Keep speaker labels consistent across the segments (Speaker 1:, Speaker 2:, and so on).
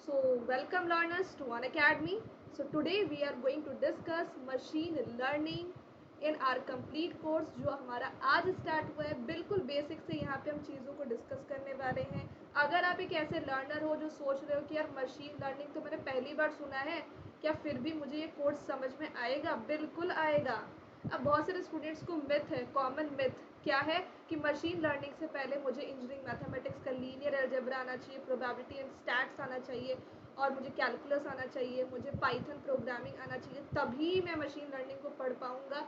Speaker 1: Welcome learners to One Academy. So today we are going to discuss machine learning in our complete course जो हमारा आज start हुआ है। बिल्कुल basic से यहाँ पे हम चीज़ों को डिस्कस करने वाले हैं। अगर आप एक ऐसे लर्नर हो जो सोच रहे हो कि यार मशीन लर्निंग तो मैंने पहली बार सुना है, क्या फिर भी मुझे ये कोर्स समझ में आएगा? बिल्कुल आएगा। अब बहुत सारे स्टूडेंट्स को मिथ है, कॉमन मिथ क्या है कि मशीन लर्निंग से पहले मुझे इंजीनियरिंग मैथमेटिक्स का लीनियर अलजेब्रा आना चाहिए, प्रोबेबिलिटी एंड स्टैट्स आना चाहिए और मुझे कैलकुलस आना चाहिए, मुझे पाइथन प्रोग्रामिंग आना चाहिए, तभी मैं मशीन लर्निंग को पढ़ पाऊँगा।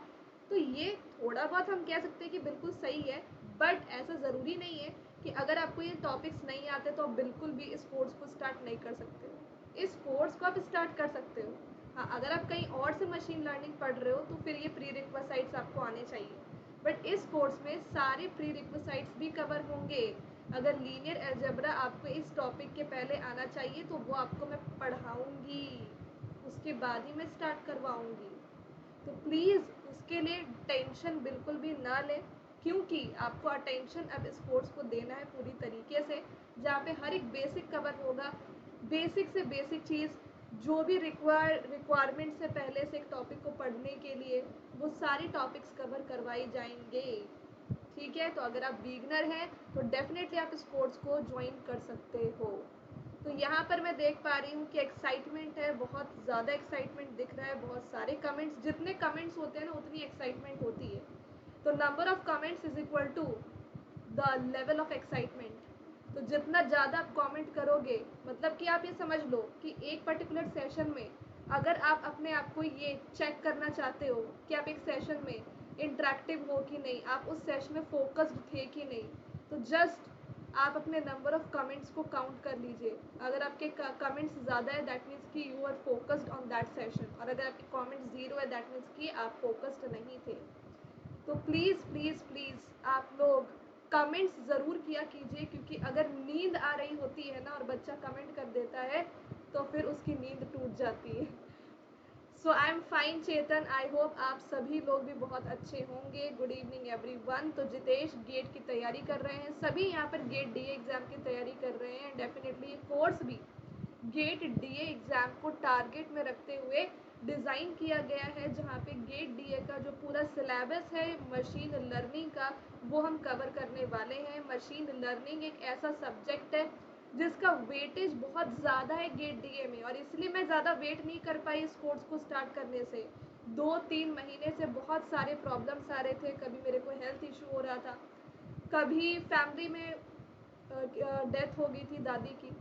Speaker 1: तो ये थोड़ा बहुत हम कह सकते हैं कि बिल्कुल सही है, बट ऐसा ज़रूरी नहीं है कि अगर आपको ये टॉपिक्स नहीं आते तो आप बिल्कुल भी इस कोर्स को स्टार्ट नहीं कर सकते हो। इस कोर्स को आप स्टार्ट कर सकते हो। हाँ, अगर आप कहीं और से मशीन लर्निंग पढ़ रहे हो तो फिर ये प्री रिक्विजिट्स आपको आने चाहिए, बट इस कोर्स में सारे प्री रिक्विजिट्स भी कवर होंगे। अगर लीनियर अलजेब्रा आपको इस टॉपिक के पहले आना चाहिए तो वो आपको मैं पढ़ाऊँगी, उसके बाद ही मैं स्टार्ट करवाऊँगी। तो प्लीज़ उसके लिए टेंशन बिल्कुल भी ना लें, क्योंकि आपको अटेंशन अब इस कोर्स को देना है पूरी तरीके से, जहाँ पे हर एक बेसिक कवर होगा। बेसिक से बेसिक चीज़ जो भी रिक्वायरमेंट से पहले से एक टॉपिक को पढ़ने के लिए वो सारी टॉपिक्स कवर करवाई जाएंगे। ठीक है, तो अगर आप बिगनर हैं तो डेफिनेटली आप इस कोर्स को ज्वाइन कर सकते हो। तो यहाँ पर मैं देख पा रही हूँ कि एक्साइटमेंट है, बहुत ज़्यादा एक्साइटमेंट दिख रहा है, बहुत सारे कमेंट्स, जितने कमेंट्स होते हैं ना उतनी एक्साइटमेंट होती है। तो number of comments is equal to the level of excitement. तो जितना ज़्यादा आप कमेंट करोगे, मतलब कि आप ये समझ लो कि एक पर्टिकुलर सेशन में अगर आप अपने आप को ये चेक करना चाहते हो कि आप एक सेशन में इंटरेक्टिव हो कि नहीं, आप उस सेशन में फोकस्ड थे कि नहीं, तो जस्ट आप अपने नंबर ऑफ कमेंट्स को काउंट कर लीजिए। अगर आपके कमेंट्स ज़्यादा है दैट मीन्स कि you are focused on that session, और अगर आपके कमेंट्स ज़ीरो है दैट मीन्स कि आप फोकस्ड नहीं थे। तो प्लीज़ प्लीज़ प्लीज़ आप लोग कमेंट्स ज़रूर किया कीजिए, क्योंकि अगर नींद आ रही होती है ना और बच्चा कमेंट कर देता है तो फिर उसकी नींद टूट जाती है। So I am fine Chetan, I hope आप सभी लोग भी बहुत अच्छे होंगे। Good evening everyone. तो जितेश गेट की तैयारी कर रहे हैं, सभी यहाँ पर गेट डी एग्ज़ाम की तैयारी कर रहे हैं। डेफिनेटली ये कोर्स भी गेट डीए एग्ज़ाम को टारगेट में रखते हुए डिज़ाइन किया गया है, जहाँ पे गेट डीए का जो पूरा सिलेबस है मशीन लर्निंग का वो हम कवर करने वाले हैं। मशीन लर्निंग एक ऐसा सब्जेक्ट है जिसका वेटेज बहुत ज़्यादा है गेट डीए में, और इसलिए मैं ज़्यादा वेट नहीं कर पाई इस कोर्स को स्टार्ट करने से। 2-3 महीने से बहुत सारे प्रॉब्लम्स आ रहे थे, कभी मेरे को हेल्थ इशू हो रहा था, कभी फैमिली में डेथ हो गई थी दादी की।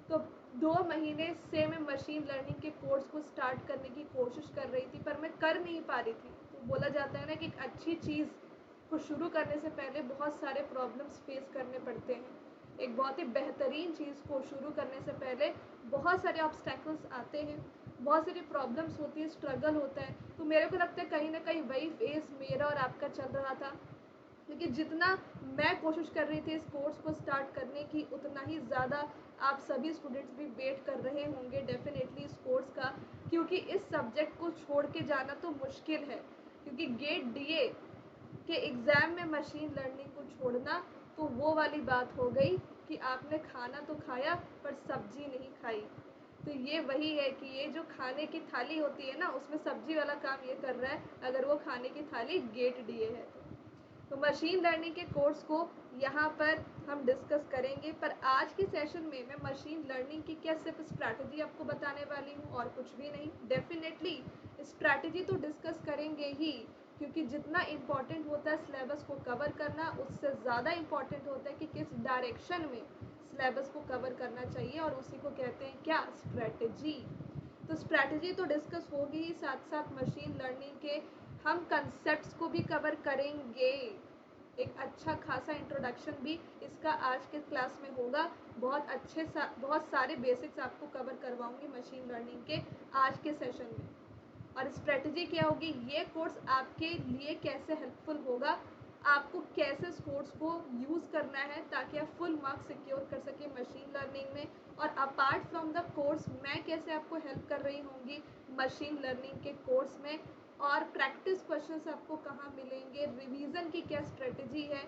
Speaker 1: तो 2 महीने से मैं मशीन लर्निंग के कोर्स को स्टार्ट करने की कोशिश कर रही थी, पर मैं कर नहीं पा रही थी। तो बोला जाता है ना कि एक अच्छी चीज़ को शुरू करने से पहले बहुत सारे प्रॉब्लम्स फेस करने पड़ते हैं। एक बहुत ही बेहतरीन चीज़ को शुरू करने से पहले बहुत सारे ऑब्स्टैकल्स आते हैं, बहुत सारी प्रॉब्लम्स होती है, स्ट्रगल होता है। तो मेरे को लगता है कहीं ना कहीं वही फेस मेरा और आपका चल रहा था, क्योंकि जितना मैं कोशिश कर रही थी इस कोर्स को स्टार्ट करने की, उतना ही ज़्यादा आप सभी स्टूडेंट्स भी वेट कर रहे होंगे डेफिनेटली इस कोर्स का, क्योंकि इस सब्जेक्ट को छोड़ के जाना तो मुश्किल है। क्योंकि गेट डीए के एग्ज़ाम में मशीन लर्निंग को छोड़ना तो वो वाली बात हो गई कि आपने खाना तो खाया पर सब्जी नहीं खाई। तो ये वही है कि ये जो खाने की थाली होती है ना, उसमें सब्जी वाला काम ये कर रहा है, अगर वो खाने की थाली गेट डीए है तो मशीन लर्निंग के कोर्स को यहाँ पर हम डिस्कस करेंगे। पर आज के सेशन में मैं मशीन लर्निंग की क्या सिर्फ स्ट्रैटेजी आपको बताने वाली हूँ और कुछ भी नहीं। डेफिनेटली स्ट्रैटेजी तो डिस्कस करेंगे ही, क्योंकि जितना इम्पॉर्टेंट होता है सिलेबस को कवर करना, उससे ज़्यादा इम्पॉर्टेंट होता है कि किस डायरेक्शन में सिलेबस को कवर करना चाहिए, और उसी को कहते हैं क्या, स्ट्रैटेजी। तो स्ट्रैटेजी तो डिस्कस होगी ही, साथ साथ मशीन लर्निंग के हम कंसेप्ट्स को भी कवर करेंगे। एक अच्छा खासा इंट्रोडक्शन भी इसका आज के क्लास में होगा। बहुत सारे बेसिक्स आपको कवर करवाऊंगी मशीन लर्निंग के आज के सेशन में। और स्ट्रेटजी क्या होगी, ये कोर्स आपके लिए कैसे हेल्पफुल होगा, आपको कैसे इस कोर्स को यूज़ करना है ताकि आप फुल मार्क्स सिक्योर कर सकें मशीन लर्निंग में। और अपार्ट फ्रॉम द कोर्स मैं कैसे आपको हेल्प कर रही होंगी मशीन लर्निंग के कोर्स में, और प्रैक्टिस क्वेश्चंस आपको कहाँ मिलेंगे, रिवीजन की क्या स्ट्रेटजी है,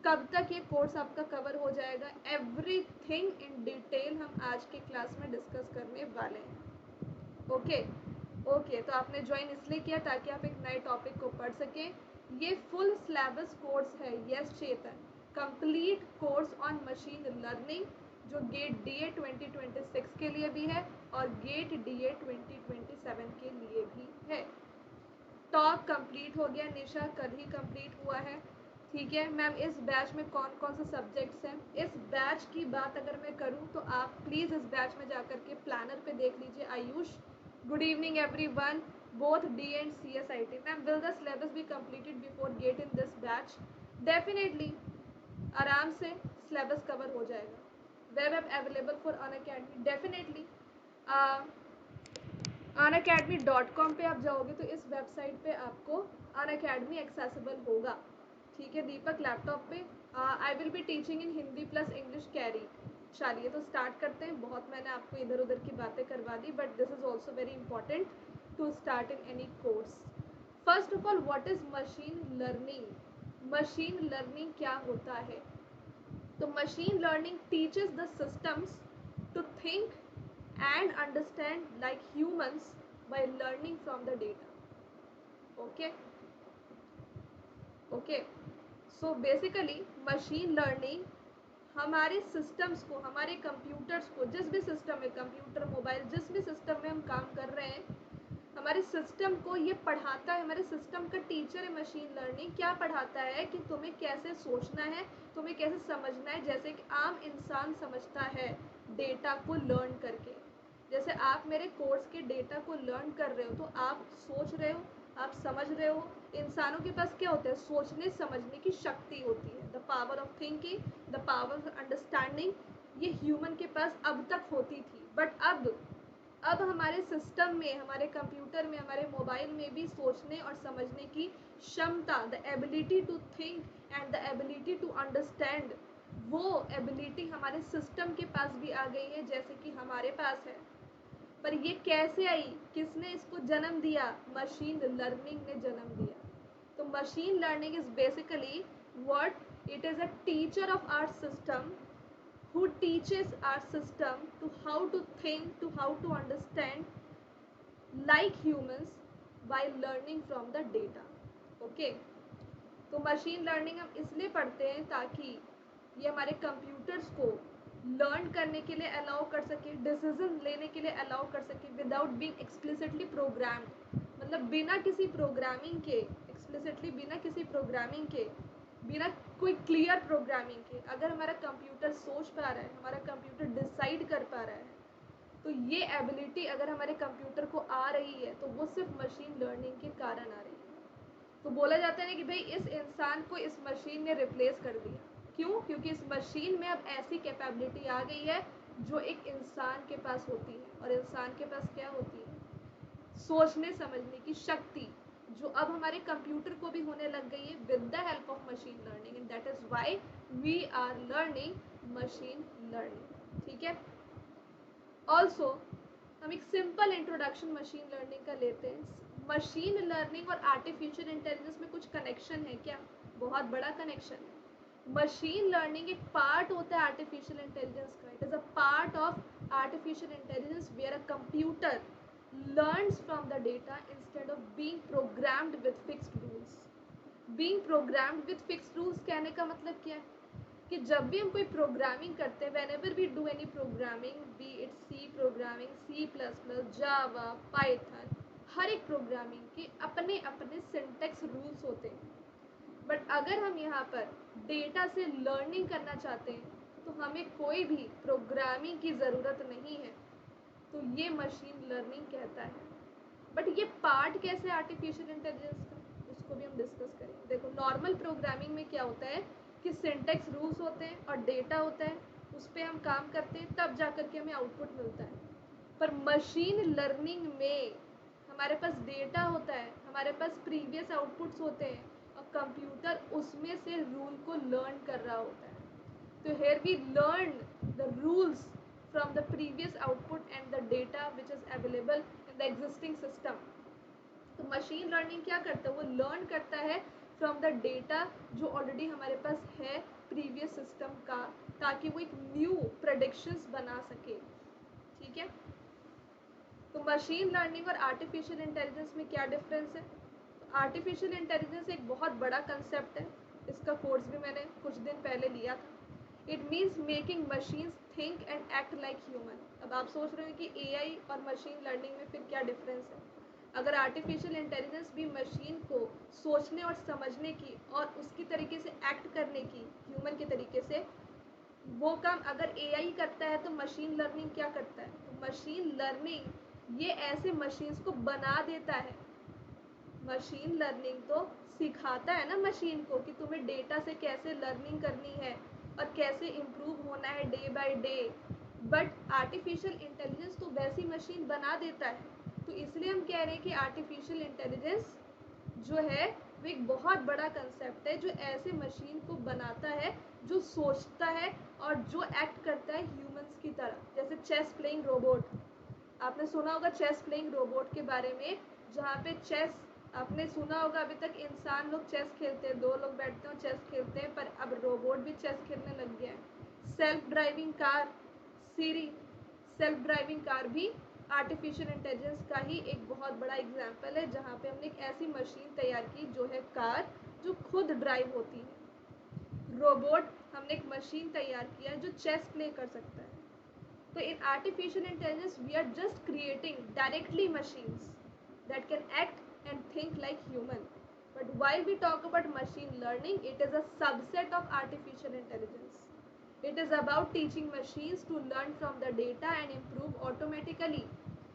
Speaker 1: कब तक ये कोर्स आपका कवर हो जाएगा, एवरीथिंग इन डिटेल हम आज के क्लास में डिस्कस करने वाले हैं। ओके, तो आपने ज्वाइन इसलिए किया ताकि आप एक नए टॉपिक को पढ़ सकें। ये फुल सिलेबस कोर्स है, yes Chetan, complete course on machine learning, जो गेट DA 2026 के लिए भी है और गेट DA 2027 के लिए भी है। टॉप कंप्लीट हो गया निशा, कल ही कंप्लीट हुआ है। ठीक है मैम, इस बैच में कौन कौन से सब्जेक्ट्स हैं? इस बैच की बात अगर मैं करूं तो आप प्लीज़ इस बैच में जाकर के प्लानर पे देख लीजिए। Ayush, good evening everyone, both D and CSIT। Ma'am, will the syllabus be completed before get in this batch? Definitely, आराम से सिलेबस कवर हो जाएगा। Web app available for Unacademy, definitely. unacademy.com पे आप जाओगे तो इस वेबसाइट पे आपको अनअकैडमी एक्सेसिबल होगा। ठीक है दीपक, लैपटॉप पे I will be teaching in Hindi plus English carry. चलिए तो स्टार्ट करते हैं। बहुत मैंने आपको इधर उधर की बातें करवा दी, but this is also very important to start in any course. First of all, what is machine learning? Machine learning क्या होता है? तो machine learning teaches the systems to think and understand like humans by learning from the data. Okay, so basically machine learning हमारे systems को, हमारे computers को, जिस भी सिस्टम में, कंप्यूटर, मोबाइल, जिस भी सिस्टम में हम काम कर रहे हैं, हमारे सिस्टम को ये पढ़ाता है। हमारे सिस्टम का टीचर है मशीन लर्निंग। क्या पढ़ाता है कि तुम्हें कैसे सोचना है, तुम्हें कैसे समझना है, जैसे कि आम इंसान समझता है डेटा को लर्न करके। जैसे आप मेरे कोर्स के डेटा को लर्न कर रहे हो तो आप सोच रहे हो, आप समझ रहे हो। इंसानों के पास क्या होता है? सोचने समझने की शक्ति होती है, the power of thinking, the power of understanding. ये ह्यूमन के पास अब तक होती थी, बट अब हमारे सिस्टम में, हमारे कंप्यूटर में, हमारे मोबाइल में भी सोचने और समझने की क्षमता, the ability to think and the ability to understand, वो एबिलिटी हमारे सिस्टम के पास भी आ गई है, जैसे कि हमारे पास है। पर ये कैसे आई? किसने इसको जन्म दिया? मशीन लर्निंग ने जन्म दिया। तो machine learning is basically what it is a teacher of our system who teaches our system to how to think, to how to understand like humans by learning from the data. Okay, तो machine learning हम इसलिए पढ़ते हैं ताकि ये हमारे computers को learn करने के लिए अलाउ कर सके, डिसीजन लेने के लिए अलाउ कर सके विदाउट बीइंग एक्सप्लिसिटली प्रोग्राम्ड। मतलब बिना किसी प्रोग्रामिंग के, एक्सप्लिसिटली बिना किसी प्रोग्रामिंग के, बिना कोई क्लियर प्रोग्रामिंग के, अगर हमारा कंप्यूटर सोच पा रहा है, हमारा कंप्यूटर डिसाइड कर पा रहा है, तो ये एबिलिटी अगर हमारे कंप्यूटर को आ रही है तो वो सिर्फ मशीन लर्निंग के कारण आ रही है। तो बोला जाता है ना कि भाई इस इंसान को इस मशीन ने रिप्लेस कर दिया। क्यों? क्योंकि इस मशीन में अब ऐसी कैपेबिलिटी आ गई है जो एक इंसान के पास होती है। और इंसान के पास क्या होती है? सोचने समझने की शक्ति, जो अब हमारे कंप्यूटर को भी होने लग गई है with the help of machine learning, and that is why we are learning machine learning. ठीक है, ऑल्सो हम एक सिंपल इंट्रोडक्शन मशीन लर्निंग का लेते हैं। मशीन लर्निंग और आर्टिफिशियल इंटेलिजेंस में कुछ कनेक्शन है क्या? बहुत बड़ा कनेक्शन है। मशीन लर्निंग एक पार्ट होता है आर्टिफिशियल इंटेलिजेंस का। It is a part of artificial intelligence where a computer learns from the data instead of being programmed with fixed rules. Being programmed with fixed rules कहने का मतलब क्या है? कि जब भी हम कोई प्रोग्रामिंग करते हैं, whenever we do any programming, be it C programming, C++, Java, Python, हर एक प्रोग्रामिंग के अपने अपने सिंटेक्स रूल्स होते हैं। बट अगर हम यहाँ पर डेटा से लर्निंग करना चाहते हैं तो हमें कोई भी प्रोग्रामिंग की ज़रूरत नहीं है। तो ये मशीन लर्निंग कहता है। बट ये पार्ट कैसे आर्टिफिशियल इंटेलिजेंस का, उसको भी हम डिस्कस करेंगे। देखो, नॉर्मल प्रोग्रामिंग में क्या होता है कि सिंटेक्स रूल्स होते हैं और डेटा होता है, उस पर हम काम करते हैं, तब जा कर के हमें आउटपुट मिलता है। पर मशीन लर्निंग में हमारे पास डेटा होता है, हमारे पास प्रीवियस आउटपुट्स होते हैं और कंप्यूटर उसमें से रूल को लर्न कर रहा होता है। तो here we learn the rules from the previous output and the data which is available in the existing system. तो मशीन लर्निंग क्या करता है? वो लर्न करता है फ्रॉम द डेटा जो ऑलरेडी हमारे पास है प्रीवियस सिस्टम का, ताकि वो एक न्यू प्रेडिक्शंस बना सके। ठीक है, तो मशीन लर्निंग और आर्टिफिशियल इंटेलिजेंस में क्या डिफरेंस है? आर्टिफिशियल इंटेलिजेंस एक बहुत बड़ा कंसेप्ट है, इसका कोर्स भी मैंने कुछ दिन पहले लिया था। It means making machines think and act like human. अब आप सोच रहे हो कि एआई और मशीन लर्निंग में फिर क्या डिफरेंस है? अगर आर्टिफिशियल इंटेलिजेंस भी मशीन को सोचने और समझने की और उसकी तरीके से एक्ट करने की, ह्यूमन के तरीके से, वो काम अगर एआई करता है तो मशीन लर्निंग क्या करता है? तो मशीन लर्निंग ये ऐसे मशीन्स को बना देता है। मशीन लर्निंग तो सिखाता है ना मशीन को कि तुम्हें डेटा से कैसे लर्निंग करनी है और कैसे इम्प्रूव होना है day by day. But artificial intelligence तो वैसी मशीन बना देता है। तो इसलिए हम कह रहे हैं कि आर्टिफिशियल इंटेलिजेंस जो है वो एक बहुत बड़ा कंसेप्ट है, जो ऐसे मशीन को बनाता है जो सोचता है और जो एक्ट करता है ह्यूमंस की तरह। जैसे चेस प्लेइंग रोबोट, आपने सुना होगा चेस प्लेइंग रोबोट के बारे में, जहाँ पे चेस, आपने सुना होगा अभी तक इंसान लोग चेस खेलते हैं, 2 लोग बैठते हैं चेस खेलते हैं, पर अब रोबोट भी चेस खेलने लग गया है। सेल्फ ड्राइविंग कार, सीरी, सेल्फ ड्राइविंग कार भी आर्टिफिशियल इंटेलिजेंस का ही एक बहुत बड़ा एग्जाम्पल है, जहाँ पे हमने एक ऐसी मशीन तैयार की जो है कार, जो खुद ड्राइव होती है। रोबोट, हमने एक मशीन तैयार किया जो चेस प्ले कर सकता है। So in artificial intelligence, we are just creating directly machines that can act and think like human. But while we talk about machine learning, it is a subset of artificial intelligence. It is about teaching machines to learn from the data and improve automatically.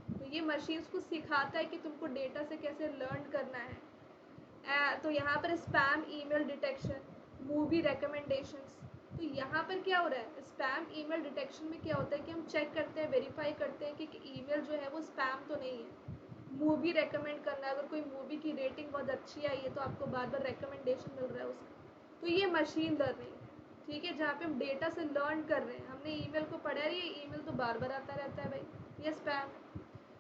Speaker 1: तो ये machines को सिखाता है कि तुमको data से कैसे learn करना है। तो यहाँ पर spam email detection, movie recommendations. तो यहाँ पर क्या हो रहा है, स्पैम ईमेल डिटेक्शन में क्या होता है कि हम चेक करते हैं, वेरीफाई करते हैं कि ईमेल जो है वो स्पैम तो नहीं है। मूवी रेकमेंड करना, अगर कोई मूवी की रेटिंग बहुत अच्छी आई है तो आपको बार बार रिकमेंडेशन मिल रहा है उसका, तो ये मशीन लर्निंग है। ठीक है, जहाँ पे हम डेटा से लर्न कर रहे हैं। हमने ईमेल को पढ़ा है, ये ईमेल तो बार बार आता रहता है भाई, ये स्पैम।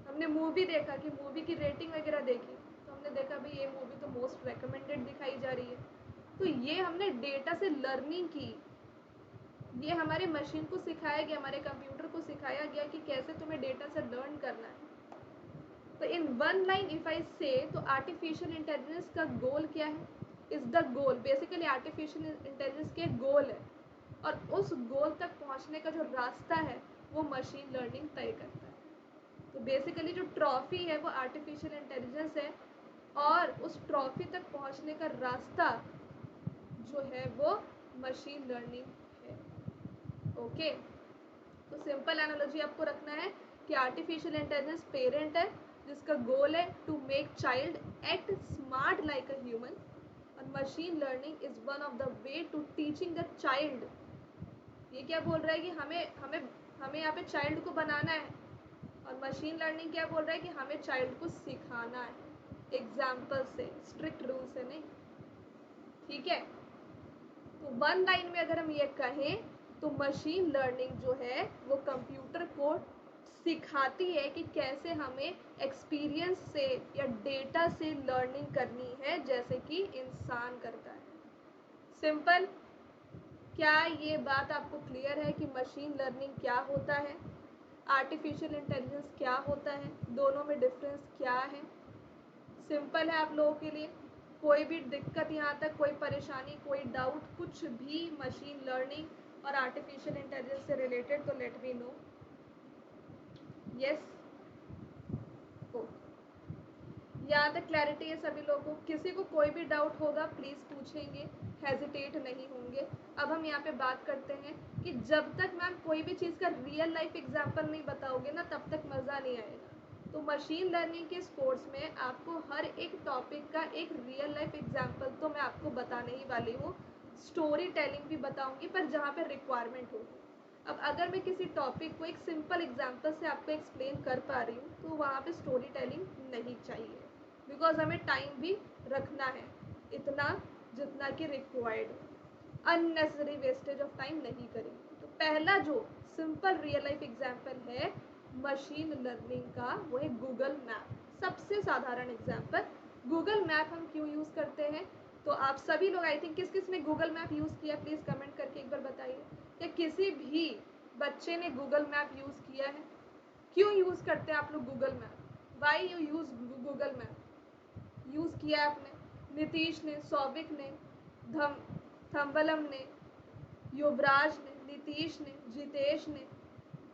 Speaker 1: हमने मूवी देखा कि मूवी की रेटिंग वगैरह देखी, तो हमने देखा भाई ये मूवी तो मोस्ट रिकमेंडेड दिखाई जा रही है। तो ये हमने डेटा से लर्निंग की, ये हमारे मशीन को सिखाया गया, हमारे कंप्यूटर को सिखाया गया कि कैसे तुम्हें डेटा से लर्न करना है। तो in one line if I से, तो आर्टिफिशियल इंटेलिजेंस का गोल क्या है? Is the goal, basically artificial intelligence के गोल है, और उस गोल तक पहुंचने का जो रास्ता है वो मशीन लर्निंग तय करता है। तो बेसिकली जो ट्रॉफी है वो आर्टिफिशियल इंटेलिजेंस है, और उस ट्रॉफी तक पहुंचने का रास्ता जो है वो मशीन लर्निंग है। ओके, तो सिंपल एनालॉजी आपको रखना है कि आर्टिफिशियल इंटेलिजेंस पेरेंट है जिसका गोल है to make child act smart like a human, और machine learning is one of the way to teaching the child. ये क्या बोल रहा है कि हमें हमें हमें यहाँ पे चाइल्ड को बनाना है, और मशीन लर्निंग क्या बोल रहा है कि हमें चाइल्ड को सिखाना है एग्जाम्पल से, स्ट्रिक्ट रूल से नहीं। ठीक है, तो वन लाइन में अगर हम ये कहें तो मशीन लर्निंग जो है वो कंप्यूटर को सिखाती है कि कैसे हमें एक्सपीरियंस से या डेटा से लर्निंग करनी है, जैसे कि इंसान करता है। सिंपल, क्या ये बात आपको क्लियर है कि मशीन लर्निंग क्या होता है, आर्टिफिशियल इंटेलिजेंस क्या होता है, दोनों में डिफरेंस क्या है? सिंपल है आप लोगों के लिए? कोई भी दिक्कत यहाँ तक, कोई परेशानी, कोई डाउट, कुछ भी मशीन लर्निंग और आर्टिफिशियल इंटेलिजेंस से रिलेटेड, तो लेट मी नो। यस, यहाँ तक क्लैरिटी है सभी लोगों को? किसी को कोई भी डाउट होगा प्लीज़ पूछेंगे, हेजिटेट नहीं होंगे। अब हम यहाँ पे बात करते हैं कि जब तक मैम कोई भी चीज़ का रियल लाइफ एग्जाम्पल नहीं बताओगे ना, तब तक मज़ा नहीं आएगा। तो मशीन लर्निंग के इस कोर्स में आपको हर एक टॉपिक का एक रियल लाइफ एग्जाम्पल तो मैं आपको बताने ही वाली हूँ, स्टोरी टेलिंग भी बताऊँगी, पर जहाँ पर रिक्वायरमेंट होगी। अब अगर मैं किसी टॉपिक को एक सिंपल एग्जाम्पल से आपको एक्सप्लेन कर पा रही हूँ, तो वहाँ पे स्टोरी टेलिंग नहीं चाहिए, बिकॉज हमें टाइम भी रखना है इतना जितना कि रिक्वायर्ड हो। अननेसेसरी वेस्टेज ऑफ टाइम नहीं करेंगे। तो पहला जो सिंपल रियल लाइफ एग्जाम्पल है मशीन लर्निंग का, वो है गूगल मैप। सबसे साधारण एग्जाम्पल, गूगल मैप हम क्यों यूज़ करते हैं? तो आप सभी लोग आई थिंक किस किस ने गूगल मैप यूज़ किया, प्लीज़ कमेंट करके एक बार बताइए। या किसी भी बच्चे ने गूगल मैप यूज़ किया है? क्यों यूज़ करते हैं आप लोग Google map? Why you use Google map? Use किया आपने? नीतीश ने, सौविक ने, थम्बलम ने, युवराज ने, नीतीश ने, जितेश ने,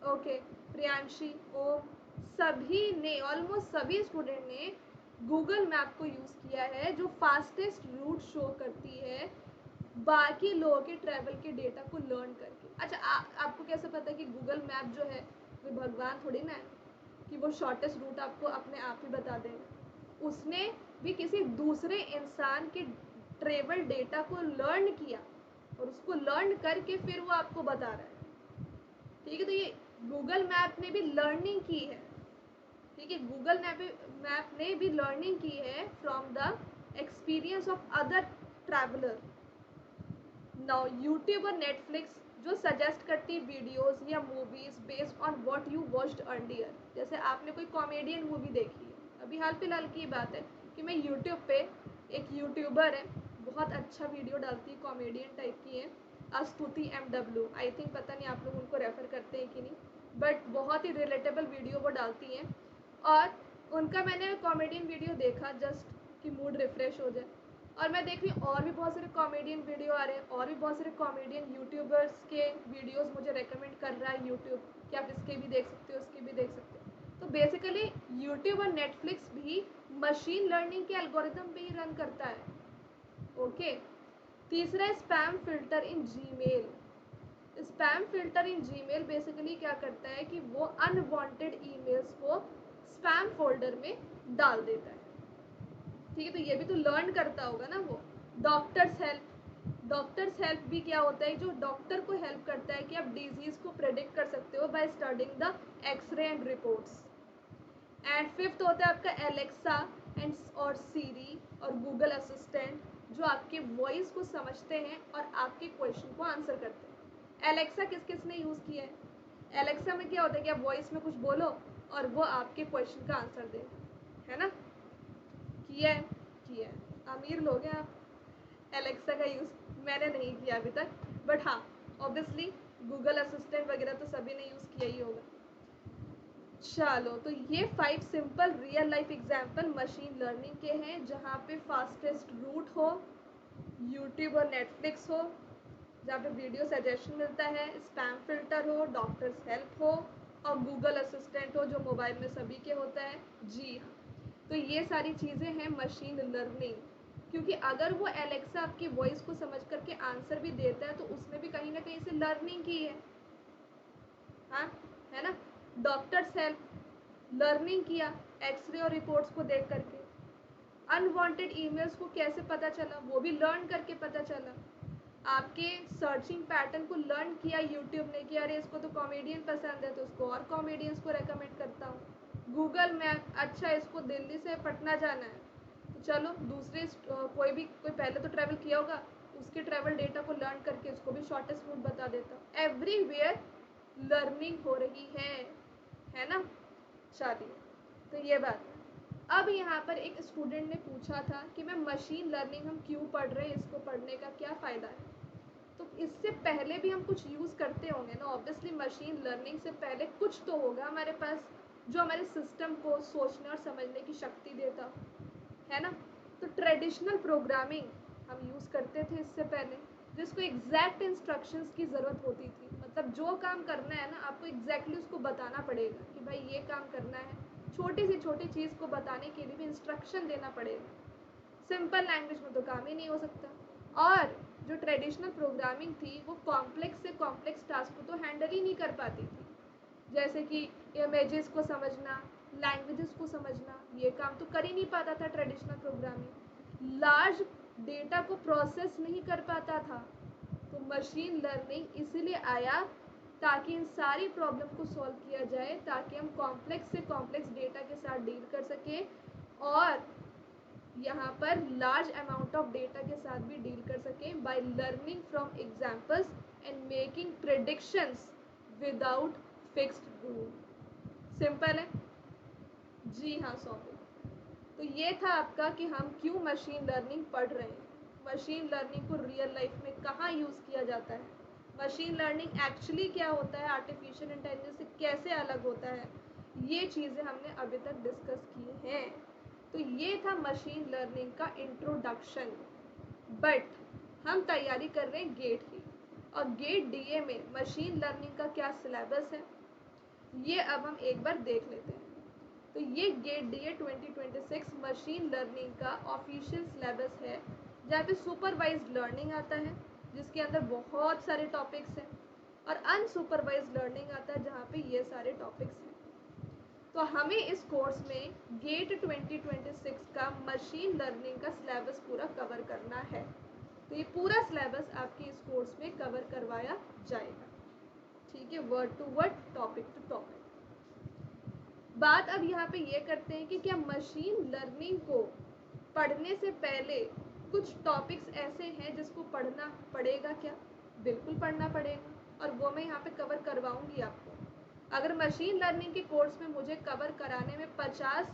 Speaker 1: ओके, प्रियांशी, ओम, सभी ने, ऑलमोस्ट सभी स्टूडेंट ने गूगल मैप को यूज़ किया है, जो फास्टेस्ट रूट शो करती है बाकी लोगों के ट्रैवल के डेटा को लर्न करके। अच्छा, आपको कैसे पता है कि गूगल मैप जो है कोई भगवान थोड़ी ना है कि वो शॉर्टेस्ट रूट आपको अपने आप ही बता देगा। उसने भी किसी दूसरे इंसान के ट्रेवल डेटा को लर्न किया और उसको लर्न करके फिर वो आपको बता रहा है। ठीक है, तो ये गूगल मैप ने भी लर्निंग की है। ठीक है, गूगल मैप ने भी लर्निंग की है from the experience of other traveller. Now YouTube और नेटफ्लिक्स जो सजेस्ट करती वीडियोस या movies based on what you watched earlier. जैसे आपने कोई कॉमेडियन मूवी देखी है, अभी हाल फिलहाल की बात है कि मैं यूट्यूब पे, एक यूट्यूबर है बहुत अच्छा वीडियो डालती है, कॉमेडियन टाइप की है, अस्तुति MW, आई थिंक, पता नहीं आप लोग उनको रेफ़र करते हैं कि नहीं, बट बहुत ही रिलेटेबल वीडियो वो डालती हैं। और उनका मैंने कॉमेडियन वीडियो देखा जस्ट कि मूड रिफ़्रेश हो जाए। और मैं देख रही हूँ और भी बहुत सारे कॉमेडियन वीडियो आ रहे हैं, और भी बहुत सारे कॉमेडियन यूट्यूबर्स के वीडियोस मुझे रेकमेंड कर रहा है यूट्यूब कि आप इसके भी देख सकते हो, उसके भी देख सकते हो। तो बेसिकली यूट्यूब और नेटफ्लिक्स भी मशीन लर्निंग के एल्गोरिथम पे ही रन करता है। ओके, तीसरा, spam filter in Gmail. Spam filter in Gmail basically क्या करता है कि वो अनवांटेड ईमेल्स को स्पैम फोल्डर में डाल देता है। ठीक है, तो ये भी तो लर्न करता होगा ना वो। Doctors help. डॉक्टर्स हेल्प भी क्या होता है, जो डॉक्टर को हेल्प करता है कि आप डिजीज़ को प्रेडिक्ट कर सकते हो by studying the x ray and reports. And fifth होता है आपका एलेक्सा एंड और सीरी और गूगल असिस्टेंट, जो आपके वॉइस को समझते हैं और आपके क्वेश्चन को आंसर करते हैं। एलेक्सा किस किस ने यूज़ किया है? एलेक्सा में क्या होता है कि आप वॉइस में कुछ बोलो और वो आपके क्वेश्चन का आंसर दे, है ना? किया है? किया है, अमीर लोग हैं आप। एलेक्सा का यूज़ मैंने नहीं किया अभी तक, बट हाँ, ऑब्वियसली गूगल असिस्टेंट वगैरह तो सभी ने यूज़ किया ही होगा। चलो, तो ये 5 simple real life example machine learning के हैं, जहाँ पे फास्टेस्ट रूट हो, यूट्यूब और नेटफ्लिक्स हो, जहाँ पे वीडियो सजेशन मिलता है, स्पैम फिल्टर हो, डॉक्टर्स हेल्प हो, और गूगल असिस्टेंट हो जो मोबाइल में सभी के होता है। जी हाँ, तो ये सारी चीज़ें हैं मशीन लर्निंग। क्योंकि अगर वो एलेक्सा आपकी वॉइस को समझ करके आंसर भी देता है तो उसने भी कहीं ना कहीं से लर्निंग की है। हाँ, है ना? डॉक्टर्स हेल्प, लर्निंग किया एक्सरे और रिपोर्ट्स को देख करके। अनवांटेड ईमेल्स को कैसे पता चला, वो भी लर्न करके पता चला। आपके सर्चिंग पैटर्न को लर्न किया यूट्यूब ने कि अरे इसको तो कॉमेडियन पसंद है तो उसको और कॉमेडियंस को रेकमेंड करता हूँ। गूगल मैप, अच्छा इसको दिल्ली से पटना जाना है तो चलो दूसरे कोई पहले तो ट्रैवल किया होगा, उसके ट्रैवल डेटा को लर्न करके उसको भी शॉर्टेस्ट रूट बता देता हूँ। एवरीवेयर लर्निंग हो रही है ना? चलिए, तो ये बात है। अब यहाँ पर एक स्टूडेंट ने पूछा था कि मैम मशीन लर्निंग हम क्यों पढ़ रहे हैं, इसको पढ़ने का क्या फ़ायदा है? तो इससे पहले भी हम कुछ यूज़ करते होंगे ना, ऑब्वियसली मशीन लर्निंग से पहले कुछ तो होगा हमारे पास जो हमारे सिस्टम को सोचने और समझने की शक्ति देता, है ना? तो ट्रेडिशनल प्रोग्रामिंग हम यूज़ करते थे इससे पहले, जिसको एग्जैक्ट इंस्ट्रक्शंस की ज़रूरत होती थी। मतलब जो काम करना है ना, आपको एग्जैक्टली उसको बताना पड़ेगा कि भाई ये काम करना है। छोटी सी छोटी चीज़ को बताने के लिए भी इंस्ट्रक्शन देना पड़ेगा। सिंपल लैंग्वेज में तो काम ही नहीं हो सकता। और जो ट्रेडिशनल प्रोग्रामिंग थी वो कॉम्प्लेक्स से कॉम्प्लेक्स टास्क को तो हैंडल ही नहीं कर पाती थी, जैसे कि इमेजेस को समझना, लैंग्वेजेस को समझना, ये काम तो कर ही नहीं पाता था ट्रेडिशनल प्रोग्रामिंग। लार्ज डेटा को प्रोसेस नहीं कर पाता था। तो मशीन लर्निंग इसीलिए आया ताकि इन सारी प्रॉब्लम को सॉल्व किया जाए, ताकि हम कॉम्प्लेक्स से कॉम्प्लेक्स डेटा के साथ डील कर सकें और यहाँ पर लार्ज अमाउंट ऑफ डेटा के साथ भी डील कर सकें by learning from examples and making predictions without fixed rule. Simple है? जी हाँ, सॉल्व। तो ये था आपका कि हम क्यों मशीन लर्निंग पढ़ रहे हैं। मशीन लर्निंग को रियल लाइफ में कहाँ यूज़ किया जाता है, मशीन लर्निंग एक्चुअली क्या होता है, आर्टिफिशियल इंटेलिजेंस से कैसे अलग होता है, ये चीज़ें हमने अभी तक डिस्कस की हैं। तो ये था मशीन लर्निंग का इंट्रोडक्शन। बट हम तैयारी कर रहे हैं गेट की, और गेट डीए में मशीन लर्निंग का क्या सिलेबस है ये अब हम एक बार देख लेते हैं। तो ये गेट डीए 2026 मशीन लर्निंग का ऑफिशियल सिलेबस है, जहाँ पे सुपरवाइज्ड लर्निंग आता है जिसके अंदर बहुत सारे टॉपिक्स हैं, और अनसुपरवाइज्ड लर्निंग आता है जहाँ पे ये सारे टॉपिक्स हैं। तो हमें इस कोर्स में गेट 2026 का मशीन लर्निंग का सिलेबस पूरा कवर करना है। तो ये पूरा सिलेबस आपके इस कोर्स में कवर करवाया जाएगा, ठीक है, word to word, topic to topic. बात अब यहाँ पे ये करते हैं कि क्या मशीन लर्निंग को पढ़ने से पहले कुछ टॉपिक्स ऐसे हैं जिसको पढ़ना पड़ेगा क्या? बिल्कुल पढ़ना पड़ेगा, और वो मैं यहाँ पे कवर करवाऊँगी आपको। अगर मशीन लर्निंग के कोर्स में मुझे कवर कराने में 50,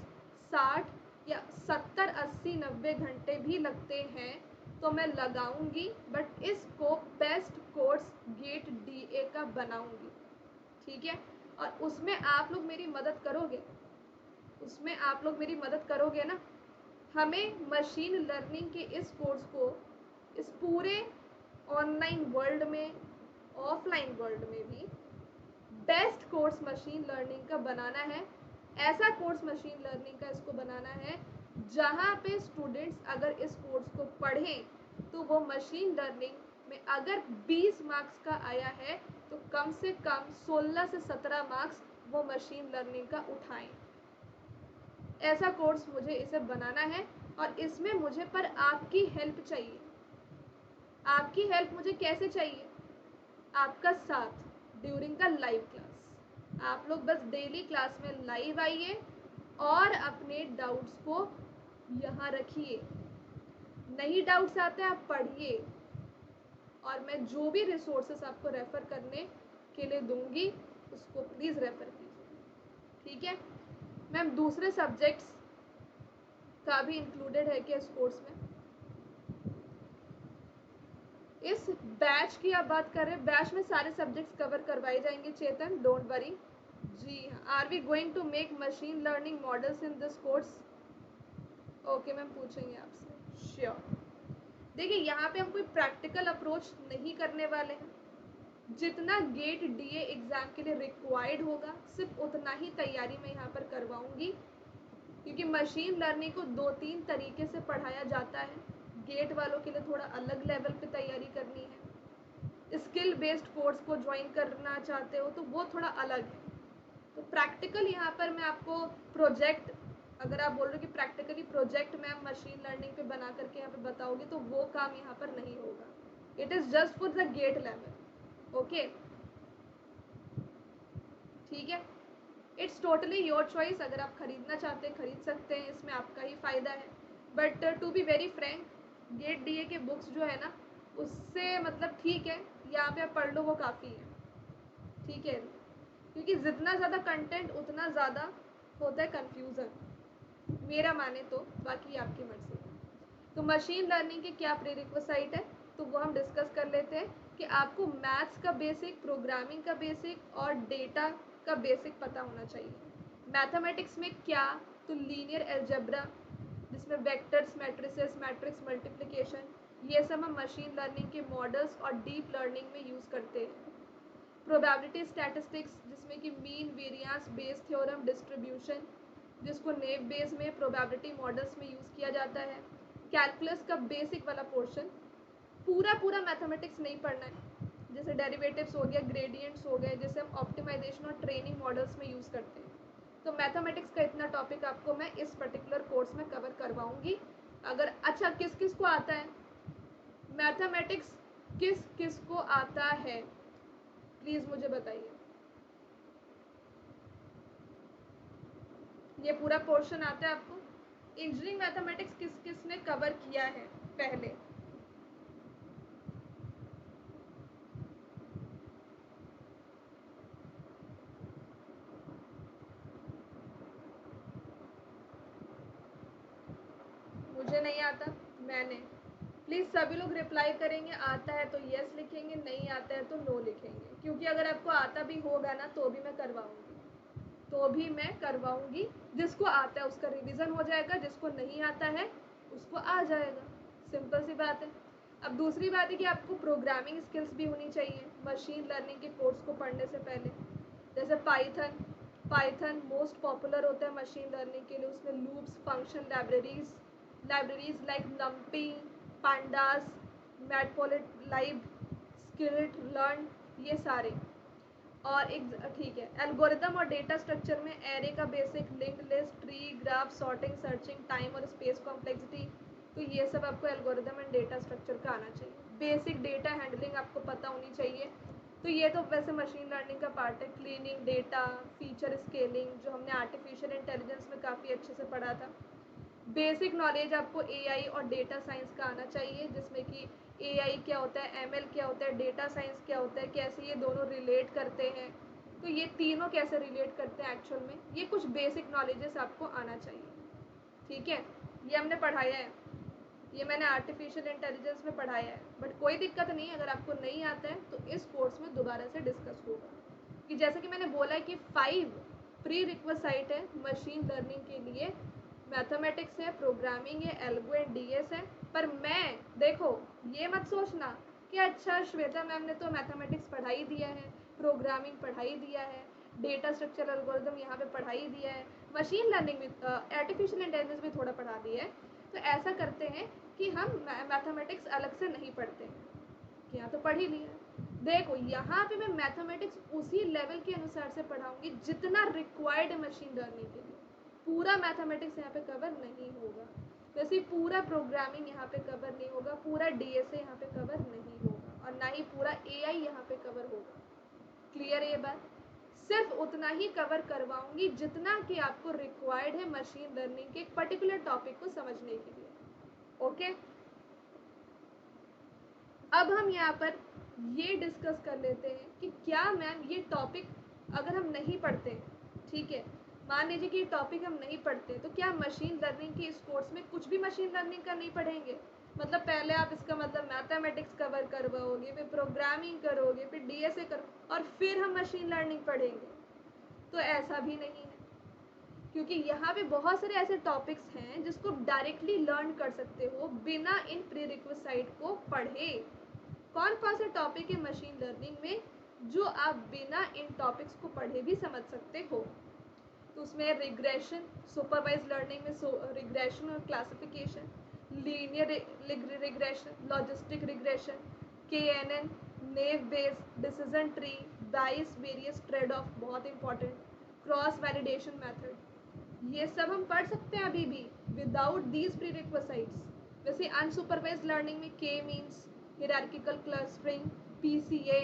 Speaker 1: 60 या 70, 80, 90 घंटे भी लगते हैं तो मैं लगाऊंगी, बट इसको बेस्ट कोर्स गेट डीए का बनाऊंगी, ठीक है। और उसमें आप लोग मेरी मदद करोगे, उसमें आप लोग मेरी मदद करोगे ना। हमें मशीन लर्निंग के इस कोर्स को इस पूरे ऑनलाइन वर्ल्ड में, ऑफलाइन वर्ल्ड में भी बेस्ट कोर्स मशीन लर्निंग का बनाना है। ऐसा कोर्स मशीन लर्निंग का इसको बनाना है जहाँ पे स्टूडेंट्स अगर इस कोर्स को पढ़ें तो वो मशीन लर्निंग में अगर 20 मार्क्स का आया है तो कम से कम 16 से 17 मार्क्स वो मशीन लर्निंग का उठाएं। ऐसा कोर्स मुझे इसे बनाना है, और इसमें मुझे पर आपकी हेल्प चाहिए। आपकी हेल्प मुझे कैसे चाहिए? आपका साथ ड्यूरिंग द लाइव क्लास। आप लोग बस डेली क्लास में लाइव आइए और अपने डाउट्स को यहाँ रखिए। नहीं डाउट्स आते आप पढ़िए, और मैं जो भी रिसोर्सेस आपको रेफ़र करने के लिए दूंगी उसको प्लीज़ रेफ़र कीजिए, ठीक है मैम। दूसरे सब्जेक्ट्स का भी इंक्लूडेड है क्या इस कोर्स में? इस बैच की आप बात कर रहे हैं, बैच में सारे सब्जेक्ट्स कवर करवाए जाएंगे चेतन, डोंट वरी। जी हाँ, are we going to make machine learning models in this course? Okay ma'am, पूछेंगे आपसे, श्योर। देखिए यहाँ पे हम कोई प्रैक्टिकल अप्रोच नहीं करने वाले हैं। जितना गेट डीए एग्ज़ाम के लिए रिक्वायर्ड होगा सिर्फ उतना ही तैयारी मैं यहाँ पर करवाऊँगी, क्योंकि मशीन लर्निंग को 2-3 तरीके से पढ़ाया जाता है। गेट वालों के लिए थोड़ा अलग लेवल पे तैयारी करनी है, स्किल बेस्ड कोर्स को ज्वाइन करना चाहते हो तो वो थोड़ा अलग है। तो प्रैक्टिकल यहाँ पर मैं आपको प्रोजेक्ट, अगर आप बोल रहे हो कि practically project ma'am machine learning पे बना करके यहाँ पे बताओगे तो वो काम यहाँ पर नहीं होगा। It is just for the GATE level, okay, ठीक है। इट्स टोटली योर चॉइस, अगर आप खरीदना चाहते हैं खरीद सकते हैं, इसमें आपका ही फ़ायदा है। But to be very frank, GATE DA के बुक्स जो है ना उससे मतलब ठीक है, यहाँ पे आप पढ़ लो वो काफ़ी है, ठीक है, क्योंकि जितना ज़्यादा कंटेंट उतना ज़्यादा होता है कन्फ्यूज़न, मेरा माने तो, बाकी आपकी मर्ज़ी। तो मशीन लर्निंग के क्या प्रीरिक्विसाइट है तो वो हम डिस्कस कर लेते हैं कि आपको मैथ्स का बेसिक, प्रोग्रामिंग का बेसिक और डेटा का बेसिक पता होना चाहिए। मैथमेटिक्स में क्या, तो लीनियर अलजेब्रा जिसमें वेक्टर्स, मैट्रिसेस, मैट्रिक्स मल्टीप्लिकेशन, ये सब हम मशीन लर्निंग के मॉडल्स और डीप लर्निंग में यूज़ करते हैं। प्रोबेबिलिटी स्टैटिस्टिक्स जिसमें कि mean, variance, Bayes theorem, distribution, जिसको नेव बेस में प्रोबेबिलिटी मॉडल्स में यूज़ किया जाता है। कैलकुलस का बेसिक वाला पोर्शन, पूरा मैथमेटिक्स नहीं पढ़ना है, जैसे डेरिवेटिव्स हो गया, ग्रेडियंट्स हो गए, जैसे हम ऑप्टिमाइजेशन और ट्रेनिंग मॉडल्स में यूज़ करते हैं। तो मैथमेटिक्स का इतना टॉपिक आपको मैं इस पर्टिकुलर कोर्स में कवर करवाऊँगी। अगर अच्छा किस किस को आता है मैथमेटिक्स, किस किस को आता है प्लीज़ मुझे बताइए। ये पूरा पोर्शन आता है आपको? इंजीनियरिंग मैथमेटिक्स किस किस ने कवर किया है पहले? मुझे नहीं आता, मैंने, प्लीज़ सभी लोग रिप्लाई करेंगे, आता है तो यस लिखेंगे, नहीं आता है तो नो लिखेंगे, क्योंकि अगर आपको आता भी होगा ना तो भी मैं करवाऊँगी। जिसको आता है उसका रिवीजन हो जाएगा, जिसको नहीं आता है उसको आ जाएगा। सिंपल सी बात है। अब दूसरी बात है कि आपको प्रोग्रामिंग स्किल्स भी होनी चाहिए मशीन लर्निंग के कोर्स को पढ़ने से पहले। जैसे पाइथन मोस्ट पॉपुलर होता है मशीन लर्निंग के लिए। उसमें loops, function, libraries like NumPy, pandas, Matplotlib, scikit learn, ये सारे। और एक ठीक है, एल्गोरिदम और डेटा स्ट्रक्चर में एरे का basic, linked list, tree, graph, sorting, searching, time और स्पेस कॉम्प्लेक्सिटी। तो ये सब आपको एल्गोरिदम एंड डेटा स्ट्रक्चर का आना चाहिए। बेसिक डेटा हैंडलिंग आपको पता होनी चाहिए। तो ये तो वैसे मशीन लर्निंग का पार्ट है। क्लीनिंग डेटा, फीचर स्केलिंग, जो हमने आर्टिफिशियल इंटेलिजेंस में काफ़ी अच्छे से पढ़ा था। बेसिक नॉलेज आपको एआई और डेटा साइंस का आना चाहिए, जिसमें कि एआई क्या होता है, एमएल क्या होता है, डेटा साइंस क्या होता है, कैसे ये दोनों रिलेट करते हैं, तो ये तीनों कैसे रिलेट करते हैं एक्चुअल में, ये कुछ बेसिक नॉलेजेस आपको आना चाहिए। ठीक है, ये हमने पढ़ाया है, ये मैंने आर्टिफिशियल इंटेलिजेंस में पढ़ाया है। बट कोई दिक्कत नहीं, अगर आपको नहीं आता है तो इस कोर्स में दोबारा से डिस्कस होगा। कि जैसे कि मैंने बोला है कि 5 प्री रिक्विजिट है मशीन लर्निंग के लिए। मैथमेटिक्स है, प्रोग्रामिंग है, एल्गो एंड डीएस है। पर मैं देखो, ये मत सोचना कि अच्छा श्वेता मैम ने तो मैथमेटिक्स पढ़ा ही दिया है, प्रोग्रामिंग पढ़ा ही दिया है, डेटा स्ट्रक्चर एल्गोरिदम यहाँ पे पढ़ा ही दिया है, मशीन लर्निंग भी, आर्टिफिशियल इंटेलिजेंस भी थोड़ा पढ़ा दिया है। तो ऐसा करते हैं कि हम मैथमेटिक्स अलग से नहीं पढ़ते हैं, कि यहाँ तो पढ़ ही लिया। देखो यहाँ पे मैं मैथमेटिक्स उसी लेवल के अनुसार से पढ़ाऊंगी जितना रिक्वायर्ड है मशीन लर्निंग के लिए। पूरा मैथमेटिक्स यहाँ पे कवर नहीं होगा, वैसे पूरा प्रोग्रामिंग यहाँ पे कवर नहीं होगा, पूरा डीएसए यहाँ पे कवर नहीं होगा, और ना ही पूरा एआई यहाँ पे कवर होगा। क्लियर ये बात? सिर्फ उतना ही कवर करवाऊंगी जितना कि आपको रिक्वायर्ड है मशीन लर्निंग के एक पर्टिकुलर टॉपिक को समझने के लिए। ओके, अब हम यहाँ पर ये डिस्कस कर लेते हैं कि क्या मैम ये टॉपिक अगर हम नहीं पढ़ते, ठीक है, मान लीजिए कि ये टॉपिक हम नहीं पढ़ते, तो क्या मशीन लर्निंग के इस कोर्स में कुछ भी मशीन लर्निंग का नहीं पढ़ेंगे? मतलब पहले आप इसका मतलब मैथमेटिक्स कवर करवाओगे, फिर प्रोग्रामिंग करोगे, फिर डीएसए करो, और फिर हम मशीन लर्निंग पढ़ेंगे? तो ऐसा भी नहीं है, क्योंकि यहाँ पे बहुत सारे ऐसे टॉपिक्स हैं जिसको डायरेक्टली लर्न कर सकते हो बिना इन प्री रिक्विजिट को पढ़े। कौन कौन से टॉपिक है मशीन लर्निंग में जो आप बिना इन टॉपिक्स को पढ़े भी समझ सकते हो? तो उसमें रिग्रेशन, सुपरवाइज लर्निंग में रिग्रेशन और classification, linear regression, logistic regression, KNN, नेव बेस्ड डिसीजन ट्री, बाइस वेरियस ट्रेड ऑफ, बहुत इंपॉर्टेंट, क्रॉस वैलिडेशन मेथड, ये सब हम पढ़ सकते हैं अभी भी विदाउट दीज प्री रिक्विजिट्स। वैसे अनसुपरवाइज लर्निंग में के मीन्स, हिरार्किकल क्लस्टरिंग, PCA,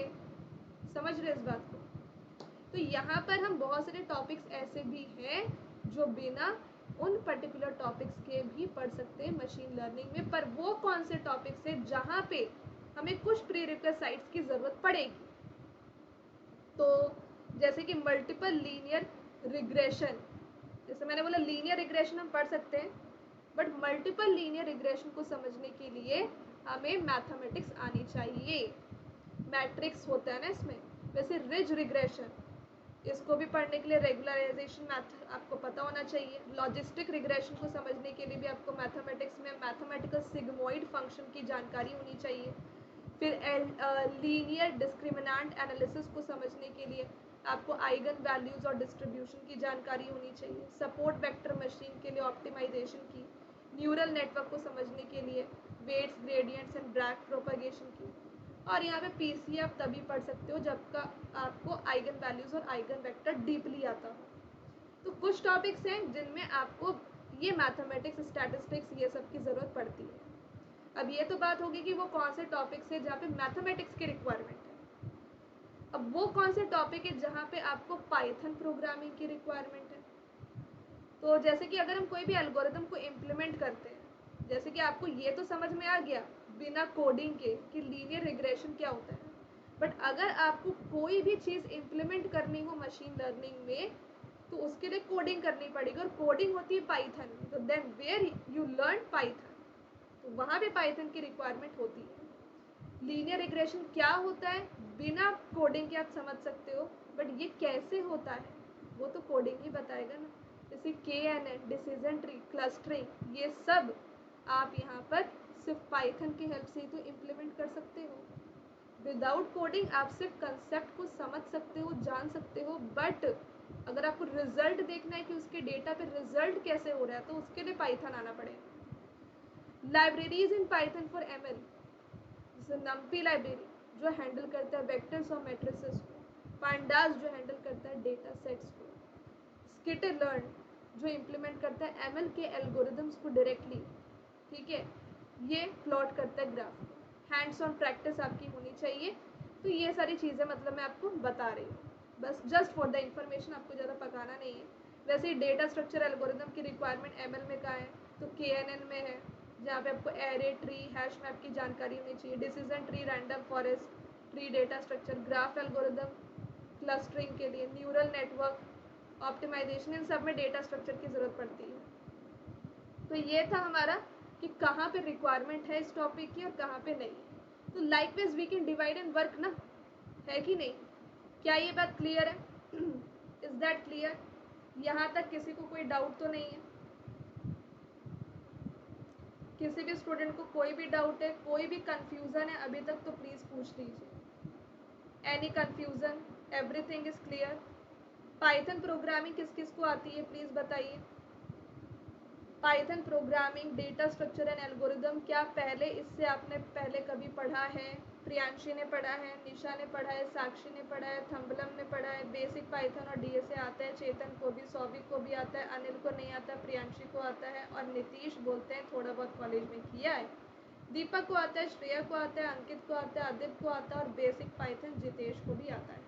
Speaker 1: समझ रहे इस बात को? तो यहाँ पर हम बहुत सारे टॉपिक्स ऐसे भी हैं जो बिना उन पर्टिकुलर टॉपिक्स के भी पढ़ सकते हैं मशीन लर्निंग में। पर वो कौन से टॉपिक्स हैं जहाँ पे हमें कुछ प्री रिक्विजिट्स की ज़रूरत पड़ेगी? तो जैसे कि मल्टीपल लीनियर रिग्रेशन, जैसे मैंने बोला लीनियर रिग्रेशन हम पढ़ सकते हैं, बट मल्टीपल लीनियर रिग्रेशन को समझने के लिए हमें मैथमेटिक्स आनी चाहिए। मैट्रिक्स होता है ना इसमें। वैसे रिज रिग्रेशन, इसको भी पढ़ने के लिए रेगुलराइजेशन मैथड आपको पता होना चाहिए। लॉजिस्टिक रिग्रेशन को समझने के लिए भी आपको मैथमेटिक्स में मैथमेटिकल सिग्मोइड फंक्शन की जानकारी होनी चाहिए। फिर लीनियर डिस्क्रिमिनेंट एनालिसिस को समझने के लिए आपको आइगन वैल्यूज़ और डिस्ट्रीब्यूशन की जानकारी होनी चाहिए। सपोर्ट वेक्टर मशीन के लिए ऑप्टिमाइजेशन की, न्यूरल नेटवर्क को समझने के लिए weights, gradients and back propagation की। और यहाँ पे PCA आप तभी पढ़ सकते हो जब का आपको आइगन वैल्यूज़ और आइगन वेक्टर डीपली आता हो। तो कुछ टॉपिक्स हैं जिनमें आपको ये मैथमेटिक्स, स्टैटिस्टिक्स, ये सब की ज़रूरत पड़ती है। अब ये तो बात होगी कि वो कौन से टॉपिक्स है जहाँ पे मैथमेटिक्स की रिक्वायरमेंट है। अब वो कौन से टॉपिक है जहाँ पे आपको पाइथन प्रोग्रामिंग की रिक्वायरमेंट है? तो जैसे कि अगर हम कोई भी एल्गोरिदम को इम्प्लीमेंट करते हैं, जैसे कि आपको ये तो समझ में आ गया बिना कोडिंग के कि लीनियर रिग्रेशन क्या होता है, बट अगर आपको कोई भी चीज़ इम्प्लीमेंट करनी हो मशीन लर्निंग में तो उसके लिए कोडिंग करनी पड़ेगी, और कोडिंग होती है पाइथन में। तो then where you learn Python, तो वहाँ पे पाइथन की रिक्वायरमेंट होती है। लीनियर रिग्रेशन क्या होता है, बिना कोडिंग के आप समझ सकते हो, बट ये कैसे होता है वो तो कोडिंग ही बताएगा ना। जैसे KNN, डिसीजन ट्री, क्लस्टरिंग, ये सब आप यहाँ पर सिर्फ पाइथन की हेल्प से ही तो इम्प्लीमेंट कर सकते हो। विदाउट कोडिंग आप सिर्फ कंसेप्ट को समझ सकते हो, जान सकते हो, बट अगर आपको रिजल्ट देखना है कि उसके डेटा पे रिजल्ट कैसे हो रहा है तो उसके लिए पाइथन आना पड़ेगा। Libraries in Python for ML, जैसे नम्पी लाइब्रेरी जो हैंडल करता है वेक्टर्स और मैट्रिसेस को, पांडास जो हैंडल करता है डेटा सेट्स को, स्किटलर्न जो इम्प्लीमेंट करता है ML के एल्गोरिदम्स को डायरेक्टली, ठीक है, ये प्लॉट करता है ग्राफ। हैंड्स ऑन प्रैक्टिस आपकी होनी चाहिए। तो ये सारी चीज़ें मतलब मैं आपको बता रही हूँ, बस जस्ट फॉर द इन्फॉर्मेशन, आपको ज़्यादा पकाना नहीं है। वैसे ही डेटा स्ट्रक्चर एल्गोरिदम की रिक्वायरमेंट ML में कहाँ है, तो KNN में है, जहाँ पे आपको एरे, ट्री, हैश मैप की जानकारी होनी चाहिए। Decision tree, random forest tree, data structure, graph algorithm clustering के लिए, न्यूरल नेटवर्क ऑप्टिमाइजेशन, इन सब में डेटा स्ट्रक्चर की ज़रूरत पड़ती है। तो ये था हमारा कि कहाँ पे रिक्वायरमेंट है इस टॉपिक की और कहाँ पे नहीं है। तो likewise we can divide and work ना, है कि नहीं? क्या ये बात क्लियर है? Is that clear? यहाँ तक किसी को कोई डाउट तो नहीं है? किसी भी स्टूडेंट को कोई भी डाउट है, कोई भी कंफ्यूजन है अभी तक, तो प्लीज़ पूछ लीजिए। Any confusion? Everything is clear? Python programming किस किस को आती है प्लीज़ बताइए। Python programming, data structure and algorithm, क्या पहले इससे आपने पहले कभी पढ़ा है? प्रियांशी ने पढ़ा है, निशा ने पढ़ा है, साक्षी ने पढ़ा है, थम्बलम ने पढ़ा है। बेसिक पाइथन और DSA आता है, चेतन को भी, सौविक को भी आता है, अनिल को नहीं आता, प्रियांशी को आता है, और नीतीश बोलते हैं थोड़ा बहुत कॉलेज में किया है। दीपक को आता है, श्रेया को आता है, अंकित को आता है, आदित्य को आता है, और बेसिक पाइथन जितेश को भी आता है।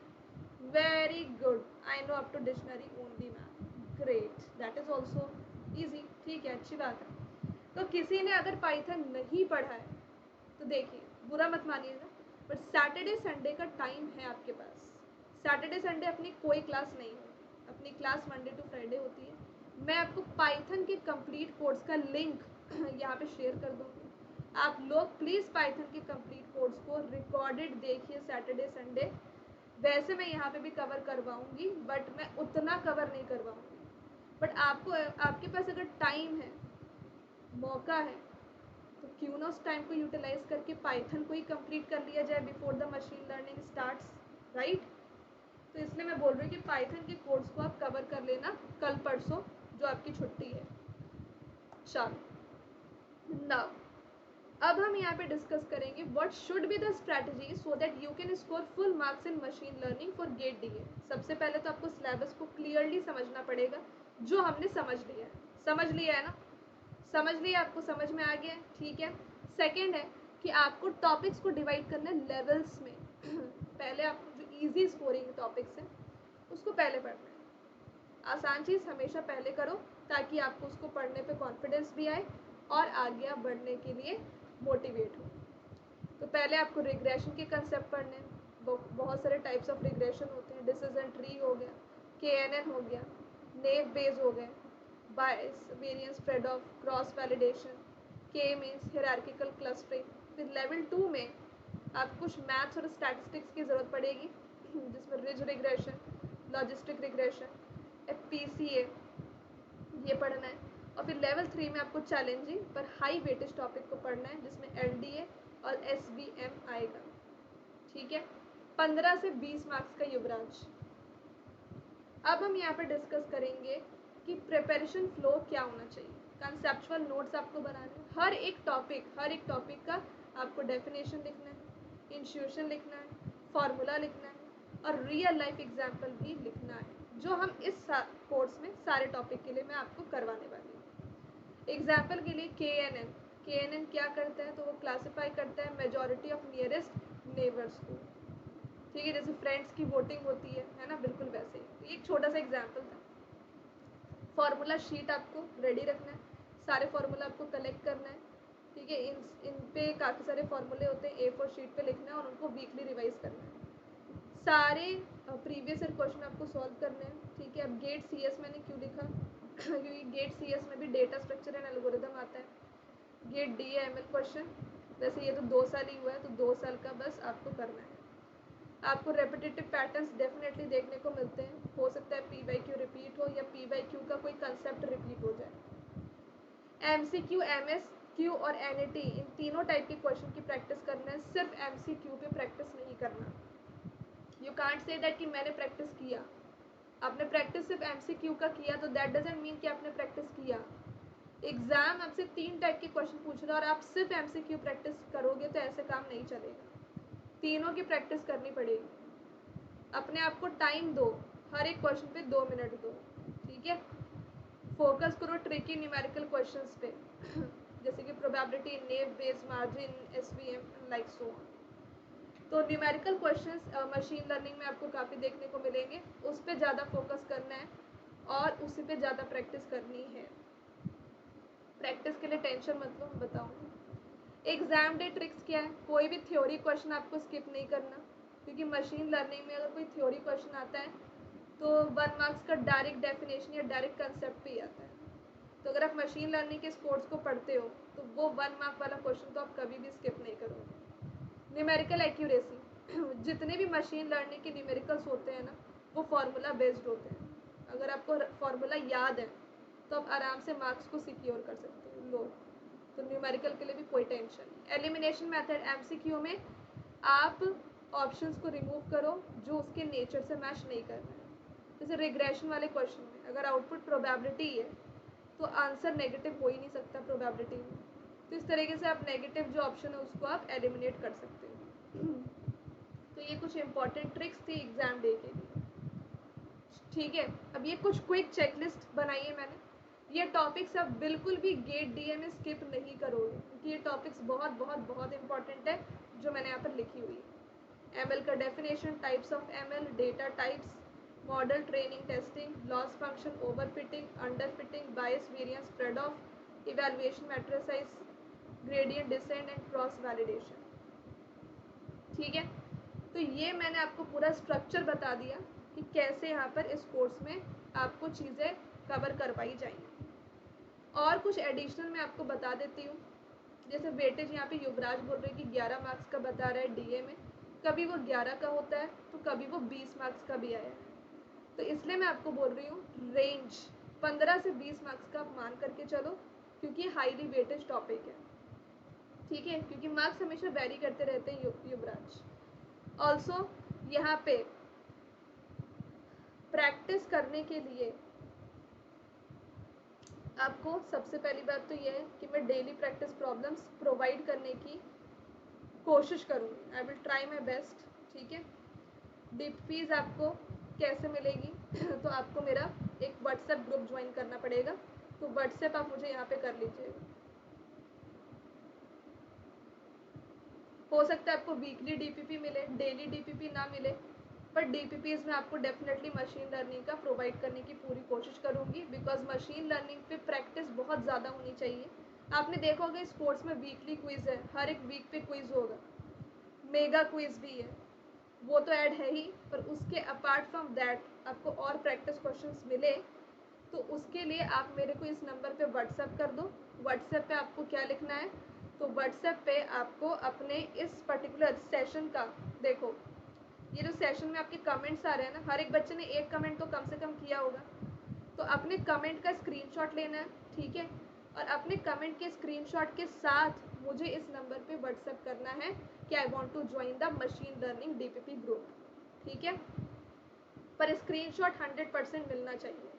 Speaker 1: Very good, I know up to dictionary only ma'am, great, that is also easy, ठीक है, अच्छी बात है। तो किसी ने अगर पाइथन नहीं पढ़ा है तो देखिए, बुरा मत मानिएगा, बट सैटरडे संडे का टाइम है आपके पास। सैटरडे संडे अपनी कोई क्लास नहीं होती, अपनी क्लास मंडे टू फ्राइडे होती है। मैं आपको पाइथन के कंप्लीट कोर्स का लिंक यहाँ पे शेयर कर दूँगी। आप लोग प्लीज़ पाइथन के कंप्लीट कोर्स को रिकॉर्डेड देखिए सैटरडे संडे। वैसे मैं यहाँ पे भी कवर करवाऊँगी, बट मैं उतना कवर नहीं करवाऊँगी। बट आपको, आपके पास अगर टाइम है, मौका है, तो क्यों ना उस टाइम को यूटिलाइज करके पाइथन को ही कंप्लीट कर लिया जाए before the machine learning starts, right? तो इसलिए मैं बोल रही हूँ कि पाइथन के कोर्स को आप कवर कर लेना कल परसों जो आपकी छुट्टी है। चलो, नाउ अब हम यहाँ पे डिस्कस करेंगे what should be the strategy so that you can score full marks in machine learning for GATE DA। सबसे पहले तो आपको सिलेबस को क्लियरली समझना पड़ेगा, जो हमने समझ लिया है। समझ लिया है ना? समझ लिया, आपको समझ में आ गया है, ठीक है। सेकेंड है कि आपको टॉपिक्स को डिवाइड करना है लेवल्स में। पहले आपको जो ईजी स्कोरिंग टॉपिक्स हैं उसको पहले पढ़ना है। आसान चीज़ हमेशा पहले करो ताकि आपको उसको पढ़ने पे कॉन्फिडेंस भी आए और आगे आप बढ़ने के लिए मोटिवेट हो। तो पहले आपको रिग्रेशन के कंसेप्ट पढ़ने हैं। बहुत सारे टाइप्स ऑफ रिग्रेशन होते हैं। डिसीजन ट्री हो गया, KNN हो गया, नेव बेस हो गए, bias, variance, trade off, cross validation, K means hierarchical clustering. फिर लेवल 2 में आपको कुछ मैथ्स और स्टैटिस्टिक्स की ज़रूरत पड़ेगी, जिसमें ridge regression, logistic regression, PCA, ये पढ़ना है। और फिर लेवल 3 में आपको चैलेंजिंग पर हाई वेटेज टॉपिक को पढ़ना है, जिसमें LDA और SVM आएगा, ठीक है। 15 से 20 मार्क्स का युवराज। अब हम यहाँ पे डिस्कस करेंगे कि प्रिपरेशन फ्लो क्या होना चाहिए। कंसेप्चुअल नोट्स आपको बनाने हैं। हर एक टॉपिक का आपको डेफिनेशन लिखना है, इंस्टीट्यूशन लिखना है, फॉर्मूला लिखना है और रियल लाइफ एग्जाम्पल भी लिखना है, जो हम इस कोर्स में सारे टॉपिक के लिए मैं आपको करवाने वाली हूँ। एग्जाम्पल के लिए KNN क्या करता है, तो वो क्लासीफाई करता है मेजॉरिटी ऑफ नियरेस्ट नेबर्स को, ठीक है। जैसे फ्रेंड्स की वोटिंग होती है ना, बिल्कुल वैसे ही। तो एक छोटा सा एग्जाम्पल था। फॉर्मूला शीट आपको रेडी रखना है, सारे फार्मूला आपको कलेक्ट करना है, ठीक है। इन पे काफ़ी सारे फार्मूले होते हैं, A4 शीट पे लिखना है और उनको वीकली रिवाइज करना है। सारे प्रीवियस ईयर क्वेश्चन आपको सॉल्व करने हैं, ठीक है। अब गेट CS मैंने क्यों लिखा क्योंकि गेट CS में भी डेटा स्ट्रक्चर एंड एल्गोरिदम आता है। गेट DAML क्वेश्चन, वैसे ये तो 2 साल ही हुआ है, तो 2 साल का बस आपको करना है। आपको रेपिटेटिव पैटर्न्स डेफिनेटली देखने को मिलते हैं, हो सकता है PYQ रिपीट हो या PYQ का कोई कंसेप्ट रिपीट हो जाए। MCQ, MSQ और NAT, इन तीनों टाइप के क्वेश्चन की प्रैक्टिस करना है, सिर्फ MCQ पे प्रैक्टिस नहीं करना। यू कांट से दैट कि मैंने प्रैक्टिस किया, आपने प्रैक्टिस सिर्फ MCQ का किया तो दैट डजंट मीन कि आपने प्रैक्टिस किया। एग्जाम आपसे 3 टाइप के क्वेश्चन पूछ रहा है और आप सिर्फ MCQ प्रैक्टिस करोगे तो ऐसे काम नहीं चलेगा, तीनों की प्रैक्टिस करनी पड़ेगी। अपने आप को टाइम दो, हर एक क्वेश्चन पे 2 मिनट दो, ठीक है। फोकस करो ट्रिकी न्यूमेरिकल क्वेश्चंस पे जैसे कि probability, naive Bayes, margin, SVM like so. तो न्यूमेरिकल क्वेश्चंस मशीन लर्निंग में आपको काफ़ी देखने को मिलेंगे, उस पर ज़्यादा फोकस करना है और उसी पे ज़्यादा प्रैक्टिस करनी है। प्रैक्टिस के लिए टेंशन मत लो, मैं बताऊँगी। एग्जाम डे ट्रिक्स क्या है, कोई भी थ्योरी क्वेश्चन आपको स्किप नहीं करना, क्योंकि मशीन लर्निंग में अगर कोई थ्योरी क्वेश्चन आता है तो 1 मार्क्स का डायरेक्ट डेफिनेशन या डायरेक्ट कंसेप्ट पे ही आता है। तो अगर आप मशीन लर्निंग के कोर्स को पढ़ते हो तो वो 1 मार्क वाला क्वेश्चन तो आप कभी भी स्किप नहीं करोगे। न्यूमेरिकल एक्यूरेसी जितने भी मशीन लर्निंग के न्यूमेरिकल्स होते हैं ना, वो फार्मूला बेस्ड होते हैं। अगर आपको फार्मूला याद है तो आप आराम से मार्क्स को सिक्योर कर सकते हो। लो, तो न्यूमेरिकल के लिए भी कोई टेंशन नहीं। एलिमिनेशन मेथड, MCQ में आप ऑप्शंस को रिमूव करो जो उसके नेचर से मैच नहीं कर रहे हैं। जैसे रिग्रेशन वाले क्वेश्चन में अगर आउटपुट प्रोबेबिलिटी है तो आंसर नेगेटिव हो ही नहीं सकता प्रोबेबिलिटी में, तो इस तरीके से आप नेगेटिव जो ऑप्शन है उसको आप एलिमिनेट कर सकते हो। तो ये कुछ इंपॉर्टेंट ट्रिक्स थी एग्जाम डे के लिए, ठीक है। अब ये कुछ क्विक चेकलिस्ट बनाई है मैंने, ये टॉपिक्स आप बिल्कुल भी गेट DA में स्किप नहीं करोगे, क्योंकि ये टॉपिक्स बहुत बहुत बहुत इंपॉर्टेंट है जो मैंने यहाँ पर लिखी हुई है। ML का definition, types of ML, data types, model training testing, loss function, overfitting, underfitting, bias, variance, trade of, evaluation matrices, gradient descent and cross validation, ठीक है। तो ये मैंने आपको पूरा स्ट्रक्चर बता दिया कि कैसे यहाँ पर इस कोर्स में आपको चीज़ें कवर करवाई जाएंगी। और कुछ एडिशनल मैं आपको बता देती हूँ, जैसे वेटेज यहाँ पे युवराज बोल रहे हैं कि 11 मार्क्स का बता रहा है DA में, कभी वो 11 का होता है तो कभी वो 20 मार्क्स का भी आया है। तो इसलिए मैं आपको बोल रही हूँ रेंज 15 से 20 मार्क्स का आप मान करके चलो, क्योंकि हाईली वेटेज टॉपिक है, ठीक है, क्योंकि मार्क्स हमेशा वेरी करते रहते हैं युवराज। ऑल्सो यहाँ पे प्रैक्टिस करने के लिए आपको सबसे पहली बात तो ये है कि मैं डेली प्रैक्टिस प्रॉब्लम्स प्रोवाइड करने की कोशिश करूँगी, आई विल ट्राई माई बेस्ट, ठीक है। DPPs आपको कैसे मिलेगी तो आपको मेरा एक व्हाट्सएप ग्रुप ज्वाइन करना पड़ेगा, तो व्हाट्सएप आप मुझे यहाँ पे कर लीजिएगा। हो सकता है आपको वीकली DPP मिले, डेली DPP ना मिले, पर DPPs में आपको डेफिनेटली मशीन लर्निंग का प्रोवाइड करने की पूरी कोशिश करूँगी, बिकॉज मशीन लर्निंग पे प्रैक्टिस बहुत ज़्यादा होनी चाहिए। आपने देखा होगा इस कोर्स में वीकली क्विज़ है, हर एक वीक पे क्विज़ होगा, मेगा क्विज़ भी है, वो तो ऐड है ही, पर उसके अपार्ट फ्रॉम दैट आपको और प्रैक्टिस क्वेश्चंस मिले तो उसके लिए आप मेरे को इस नंबर पे व्हाट्सएप कर दो। व्हाट्सएप पे आपको क्या लिखना है, तो व्हाट्सएप पे आपको अपने इस पर्टिकुलर सेशन का, देखो ये जो सेशन में आपके कमेंट्स आ रहे हैं ना, हर एक बच्चे ने एक कमेंट तो कम से कम किया होगा, तो अपने कमेंट का स्क्रीनशॉट लेना है, ठीक है, और अपने कमेंट के स्क्रीनशॉट के साथ मुझे इस नंबर पे व्हाट्सएप करना है कि I want to join the machine learning DPP group, ठीक है। पर स्क्रीनशॉट 100% मिलना चाहिए,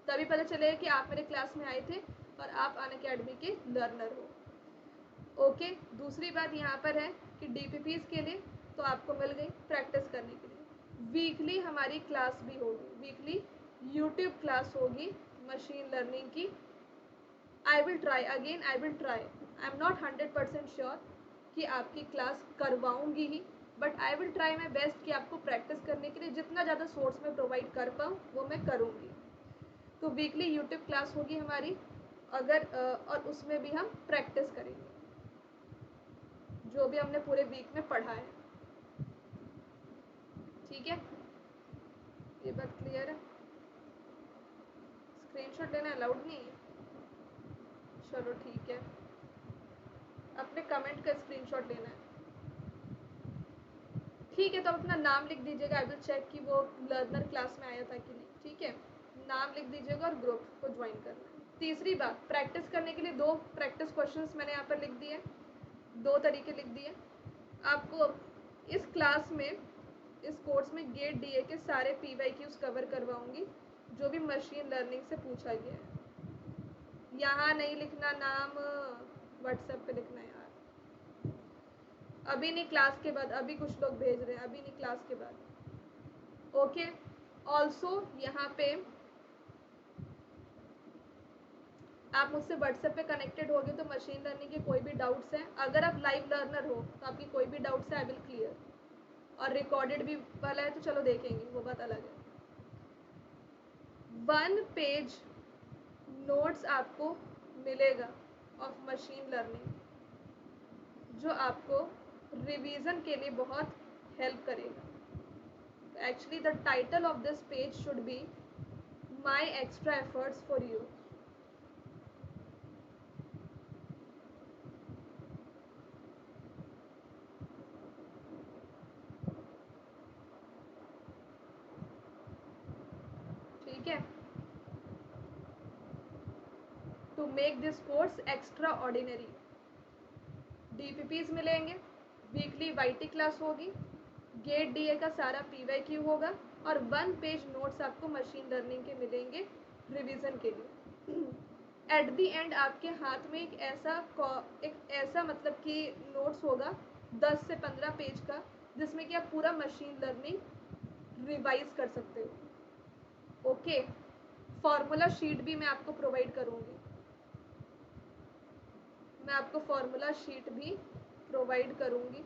Speaker 1: तभी पता चलेगा कि आप मेरे क्लास में आए थे और आप अनअकैडमी के लर्नर हो। ओके, दूसरी बात यहाँ पर है कि DPPs के लिए तो आपको मिल गई प्रैक्टिस करने के लिए, वीकली हमारी क्लास भी होगी, वीकली यूट्यूब क्लास होगी मशीन लर्निंग की। I will try again, I will try, I am not 100% sure कि आपकी क्लास करवाऊँगी ही, but I will try my best कि आपको प्रैक्टिस करने के लिए जितना ज़्यादा सोर्स में प्रोवाइड कर पाऊँ वो मैं करूँगी। तो वीकली यूट्यूब क्लास होगी हमारी, अगर और उसमें भी हम प्रैक्टिस करेंगे जो भी हमने पूरे वीक में पढ़ा है, ठीक है। ये बात क्लियर है, स्क्रीनशॉट लेना अलाउड नहीं है, चलो ठीक है। अपने कमेंट का स्क्रीनशॉट लेना है। ठीक है, तो आप अपना नाम लिख दीजिएगा। आई विल चेक कि वो लर्नर क्लास में आया था कि नहीं। ठीक है, नाम लिख दीजिएगा और ग्रुप को ज्वाइन करना है। तीसरी बात, प्रैक्टिस करने के लिए 2 प्रैक्टिस क्वेश्चंस मैंने यहाँ पर लिख दिए, 2 तरीके लिख दिए। आपको इस क्लास में, इस कोर्स में गेट डीए के सारे पीवाईक्यूज कवर करवाऊंगी जो भी मशीन लर्निंग से पूछा गया है। यहाँ नहीं लिखना नाम, व्हाट्सएप पे लिखना है यार। अभी नहीं, क्लास के बाद। अभी कुछ लोग भेज रहे हैं, अभी नहीं, क्लास के बाद। ओके, ऑल्सो यहाँ पे आप मुझसे व्हाट्सएप पे कनेक्टेड होगे तो मशीन लर्निंग के कोई भी डाउट्स हैं, अगर आप लाइव लर्नर हो तो आपकी कोई भी डाउट्स है आई विल क्लियर। और रिकॉर्डेड भी वाला है तो चलो देखेंगे, वो बात अलग है। 1 पेज नोट्स आपको मिलेगा ऑफ मशीन लर्निंग जो आपको रिवीजन के लिए बहुत हेल्प करेगा। Actually the title of this page should be my extra efforts for you. ठीक है, to make this course extraordinary. DPPs मिलेंगे, वीकली वाईटी क्लास होगी, गेट डीए का सारा पीवाईक्यू होगा और 1 पेज नोट्स आपको मशीन लर्निंग के मिलेंगे रिवीजन के लिए। एट दी एंड आपके हाथ में एक ऐसा मतलब कि नोट्स होगा 10 से 15 पेज का, जिसमें कि आप पूरा मशीन लर्निंग रिवाइज कर सकते हो। ओके, फॉर्मूला शीट भी मैं आपको प्रोवाइड करूँगी, मैं आपको फॉर्मूला शीट भी प्रोवाइड करूँगी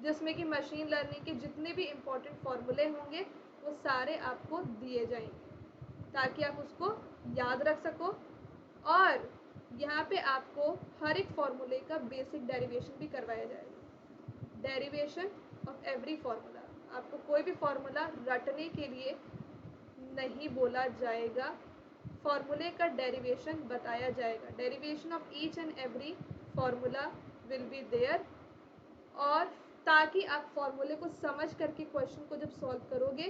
Speaker 1: जिसमें कि मशीन लर्निंग के जितने भी इम्पोर्टेंट फार्मूले होंगे वो सारे आपको दिए जाएंगे ताकि आप उसको याद रख सको। और यहाँ पे आपको हर एक फार्मूले का बेसिक डेरिवेशन भी करवाया जाएगा। डेरिवेशन ऑफ एवरी फार्मूला, आपको कोई भी फार्मूला रटने के लिए नहीं बोला जाएगा, फार्मूले का डेरिवेशन बताया जाएगा। Derivation of each and every formula will be there. और ताकि आप फार्मूले को समझ करके क्वेश्चन को जब सॉल्व करोगे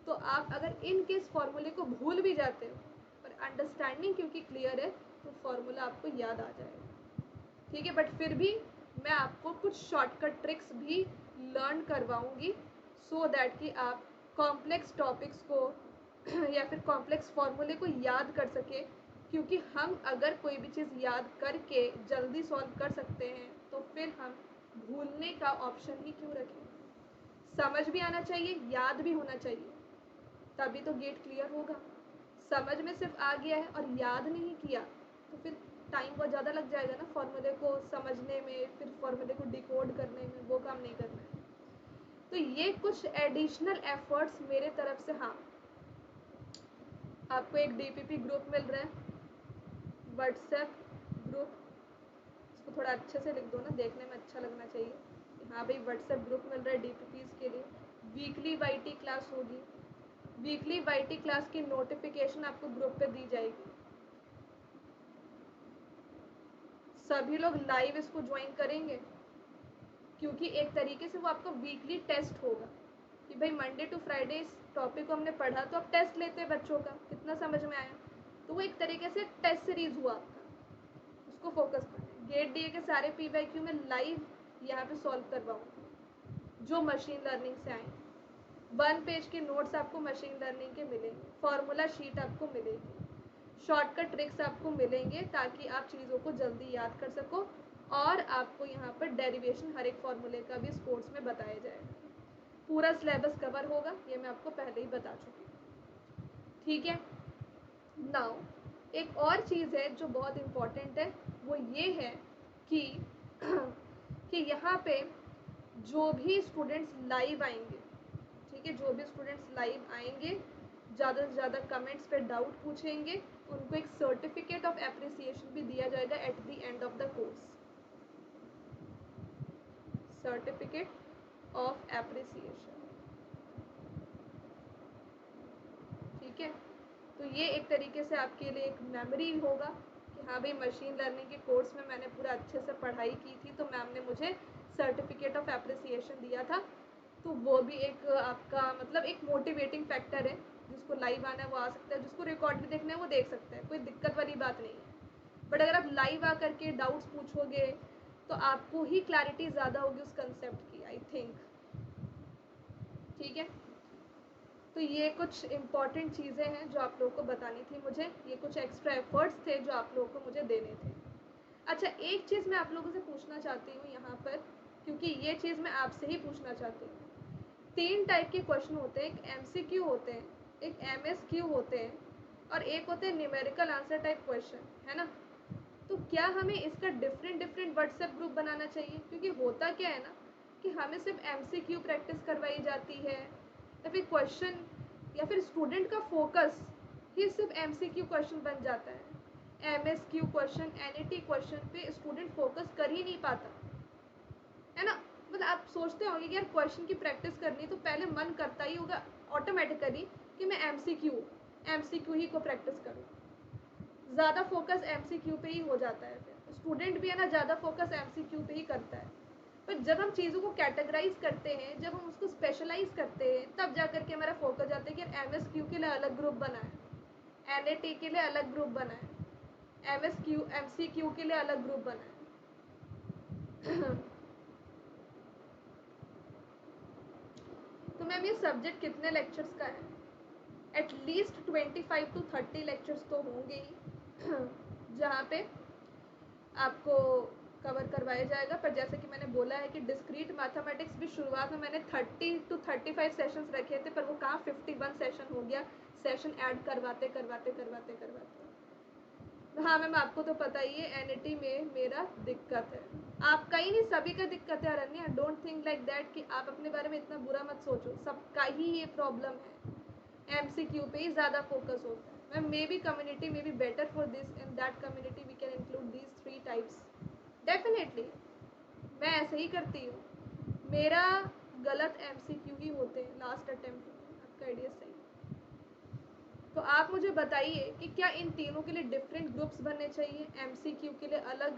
Speaker 1: तो आप अगर इन केस फार्मूले को भूल भी जाते हो पर अंडरस्टैंडिंग क्योंकि क्लियर है तो फार्मूला आपको याद आ जाएगा। ठीक है, बट फिर भी मैं आपको कुछ शॉर्टकट ट्रिक्स भी लर्न करवाऊंगी सो दैट कि आप कॉम्प्लेक्स टॉपिक्स को या फिर कॉम्प्लेक्स फार्मूले को याद कर सके। क्योंकि हम अगर कोई भी चीज़ याद करके जल्दी सॉल्व कर सकते हैं तो फिर हम भूलने का ऑप्शन ही क्यों रखें। समझ भी आना चाहिए, याद भी होना चाहिए, तभी तो गेट क्लियर होगा। समझ में सिर्फ आ गया है और याद नहीं किया तो फिर टाइम बहुत ज़्यादा लग जाएगा ना फार्मूले को समझने में, फिर फार्मूले को डिकोड करने में, वो काम नहीं करना है। तो ये कुछ एडिशनल एफर्ट्स मेरे तरफ से। हाँ, आपको एक डीपीपी ग्रुप मिल रहा है, व्हाट्सएप ग्रुप, इसको थोड़ा अच्छे से लिख दो ना, देखने में अच्छा लगना चाहिए। हाँ भाई, व्हाट्सएप ग्रुप मिल रहा है डीपीपीज के लिए। वीकली वाईटी क्लास होगी, वीकली वाईटी क्लास की नोटिफिकेशन आपको ग्रुप पे दी जाएगी। सभी लोग लाइव इसको ज्वाइन करेंगे क्योंकि एक तरीके से वो आपका वीकली टेस्ट होगा कि भाई मंडे टू फ्राइडे इस टॉपिक को हमने पढ़ा तो अब टेस्ट लेते हैं बच्चों का कितना समझ में आया। तो वो एक तरीके से टेस्ट सीरीज हुआ आपका, उसको फोकस करना। गेट डीए के सारे पीवाईक्यू में लाइव यहाँ पे सॉल्व करवाऊंगी जो मशीन लर्निंग से आए। 1 पेज के नोट्स आपको मशीन लर्निंग के मिलेंगे, फॉर्मूला शीट आपको मिलेगी, शॉर्टकट ट्रिक्स आपको मिलेंगे ताकि आप चीज़ों को जल्दी याद कर सको। और आपको यहाँ पर डेरिवेशन हर एक फार्मूले का भी इस कोर्स में बताया जाएगा। पूरा सिलेबस कवर होगा, ये मैं आपको पहले ही बता चुकी हूँ। ठीक है, नाउ एक और चीज़ है जो बहुत इम्पॉर्टेंट है, वो ये है कि कि यहाँ पे जो भी स्टूडेंट्स लाइव आएंगे, ठीक है, जो भी स्टूडेंट्स लाइव आएंगे, ज़्यादा से ज़्यादा कमेंट्स पे डाउट पूछेंगे, उनको एक सर्टिफिकेट ऑफ एप्रिसिएशन भी दिया जाएगा at the end of the course. Certificate of appreciation, ठीक है। तो ये एक तरीके से आपके लिए एक मेमोरी होगा कि हाँ भाई मशीन लर्निंग के कोर्स में मैंने पूरा अच्छे से पढ़ाई की थी, तो मैम ने मुझे सर्टिफिकेट ऑफ एप्रिसिएशन दिया था। तो वो भी एक आपका मतलब एक मोटिवेटिंग फैक्टर है। जिसको लाइव आना है वो आ सकता है, जिसको रिकॉर्ड भी देखना है वो देख सकता है, कोई दिक्कत वाली बात नहीं है। बट अगर आप लाइव आकर के डाउट्स पूछोगे तो आपको ही क्लैरिटी ज़्यादा होगी उस कंसेप्ट की, आई थिंक। ठीक है, तो ये कुछ इम्पॉर्टेंट चीज़ें हैं जो आप लोगों को बतानी थी मुझे, ये कुछ एक्स्ट्रा एफर्ट्स थे जो आप लोगों को मुझे देने थे। अच्छा, एक चीज़ मैं आप लोगों से पूछना चाहती हूँ यहाँ पर, क्योंकि ये चीज़ मैं आपसे ही पूछना चाहती हूँ। 3 टाइप के क्वेश्चन होते हैं, एक MCQ होते हैं, एक MSQ होते हैं, और एक होते हैं न्यूमेरिकल आंसर टाइप क्वेश्चन, है ना। तो क्या हमें इसका डिफरेंट डिफरेंट व्हाट्सएप ग्रुप बनाना चाहिए? क्योंकि होता क्या है ना कि हमें सिर्फ MCQ प्रैक्टिस करवाई जाती है, या फिर क्वेश्चन या फिर स्टूडेंट का फोकस ही सिर्फ MCQ क्वेश्चन बन जाता है। MSQ क्वेश्चन, NAT क्वेश्चन पे स्टूडेंट फोकस कर ही नहीं पाता, है ना। मतलब आप सोचते होंगे कि यार क्वेश्चन की प्रैक्टिस करनी, तो पहले मन करता ही होगा ऑटोमेटिकली कि मैं MCQ ही को प्रैक्टिस करूँ। ज़्यादा फोकस MCQ पे ही हो जाता है, फिर स्टूडेंट भी है ना ज़्यादा फोकस MCQ पे ही करता है। पर जब हम चीज़ों को कैटेगराइज करते हैं, जब हम उसको स्पेशलाइज करते हैं, तब जा करके हमारा फोकस जाता है कि यार MSQ के लिए अलग ग्रुप बना है, NAT के लिए अलग ग्रुप बना है, MCQ के लिए अलग ग्रुप बना है। तो मैम ये सब्जेक्ट कितने लेक्चर्स का है? एटलीस्ट 25 to 30 लेक्चर्स तो होंगे ही, जहाँ पे आपको कवर करवाया जाएगा। पर जैसे कि मैंने बोला है कि डिस्क्रीट मैथमेटिक्स भी शुरुआत में मैंने 30 to 35 सेशंस रखे थे, पर वो कहाँ 51 सेशन हो गया, सेशन ऐड करवाते करवाते करवाते करवाते। हाँ मैम, आपको तो पता ही है NAT में मेरा दिक्कत है, आपका ही नहीं सभी का दिक्कत है अरण्या। डोंट थिंक लाइक दैट कि आप अपने बारे में इतना बुरा मत सोचो, सबका ही ये प्रॉब्लम है, MCQ पे ही ज़्यादा फोकस होता है। Ma'am maybe community maybe better for this, in that community we can include these 3 types definitely. मैं ऐसे ही करती हूँ, मेरा गलत MCQ ही होते हैं लास्ट अटेम्प्ट में, आपका आइडिया सही। तो आप मुझे बताइए कि क्या इन तीनों के लिए डिफरेंट ग्रुप्स बनने चाहिए? MCQ के लिए अलग,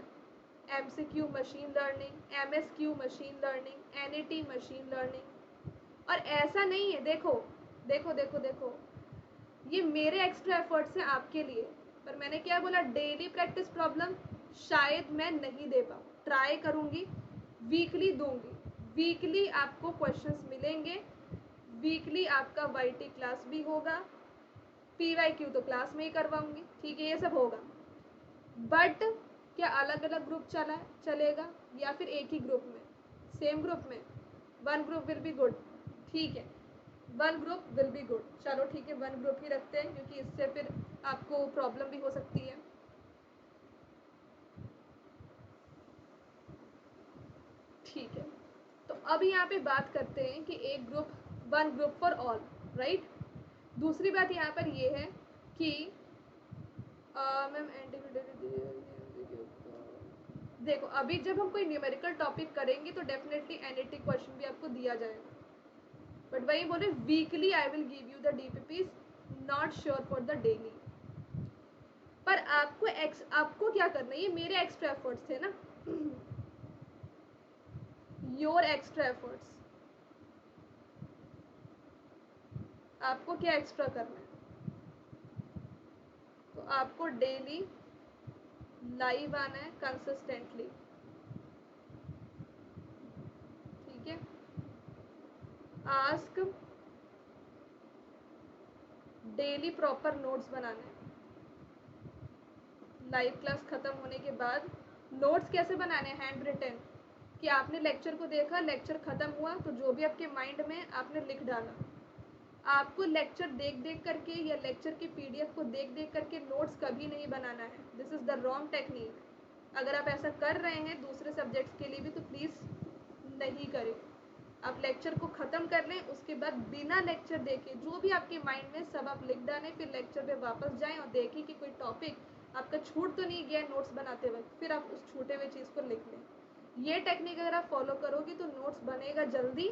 Speaker 1: MCQ machine learning, MSQ machine learning, NAT machine learning. और ऐसा नहीं है, देखो देखो देखो देखो, ये मेरे एक्स्ट्रा एफर्ट्स हैं आपके लिए। पर मैंने क्या बोला, डेली प्रैक्टिस प्रॉब्लम शायद मैं नहीं दे पाऊँ, ट्राई करूँगी, वीकली दूंगी। वीकली आपको क्वेश्चंस मिलेंगे, वीकली आपका YT क्लास भी होगा, PYQ तो क्लास में ही करवाऊंगी, ठीक है, ये सब होगा। बट क्या अलग अलग ग्रुप चलेगा या फिर एक ही ग्रुप में, सेम ग्रुप में? One group will be good, ठीक है, one group will be good. चलो ठीक है, वन ग्रुप ही रखते हैं, क्योंकि इससे फिर आपको प्रॉब्लम भी हो सकती है। ठीक है, तो अब यहाँ पे बात करते हैं कि एक group, one group for all, right. दूसरी बात यहाँ पर ये है कि मैम देखो, अभी जब हम कोई न्यूमेरिकल टॉपिक करेंगे तो डेफिनेटली NAT क्वेश्चन भी आपको दिया जाएगा, बट वही बोले weekly I will give you the DPPs, not sure for the daily. पर आपको क्या करना है, ये मेरे एक्स्ट्रा एफर्ट्स थे ना, योर एक्स्ट्रा एफर्ट्स। आपको क्या एक्स्ट्रा करना है? तो आपको डेली लाइव आना है कंसिस्टेंटली, ठीक है। आस्क, डेली प्रॉपर नोट्स बनाना है। लाइव क्लास ख़त्म होने के बाद नोट्स कैसे बनाने हैं? हैंड रिटन, कि आपने लेक्चर को देखा, लेक्चर ख़त्म हुआ तो जो भी आपके माइंड में आपने लिख डाला। आपको लेक्चर देख देख करके या लेक्चर की PDF को देख देख करके नोट्स कभी नहीं बनाना है, this is the wrong technique. अगर आप ऐसा कर रहे हैं दूसरे सब्जेक्ट्स के लिए भी तो प्लीज़ नहीं करें। आप लेक्चर को ख़त्म कर लें, उसके बाद बिना लेक्चर देखे जो भी आपके माइंड में सब आप लिख डालें, फिर लेक्चर पे वापस जाएं और देखें कि कोई टॉपिक आपका छूट तो नहीं गया नोट्स बनाते वक्त, फिर आप उस छूटे हुए चीज़ को लिख लें। ये टेक्निक अगर आप फॉलो करोगी तो नोट्स बनेगा जल्दी,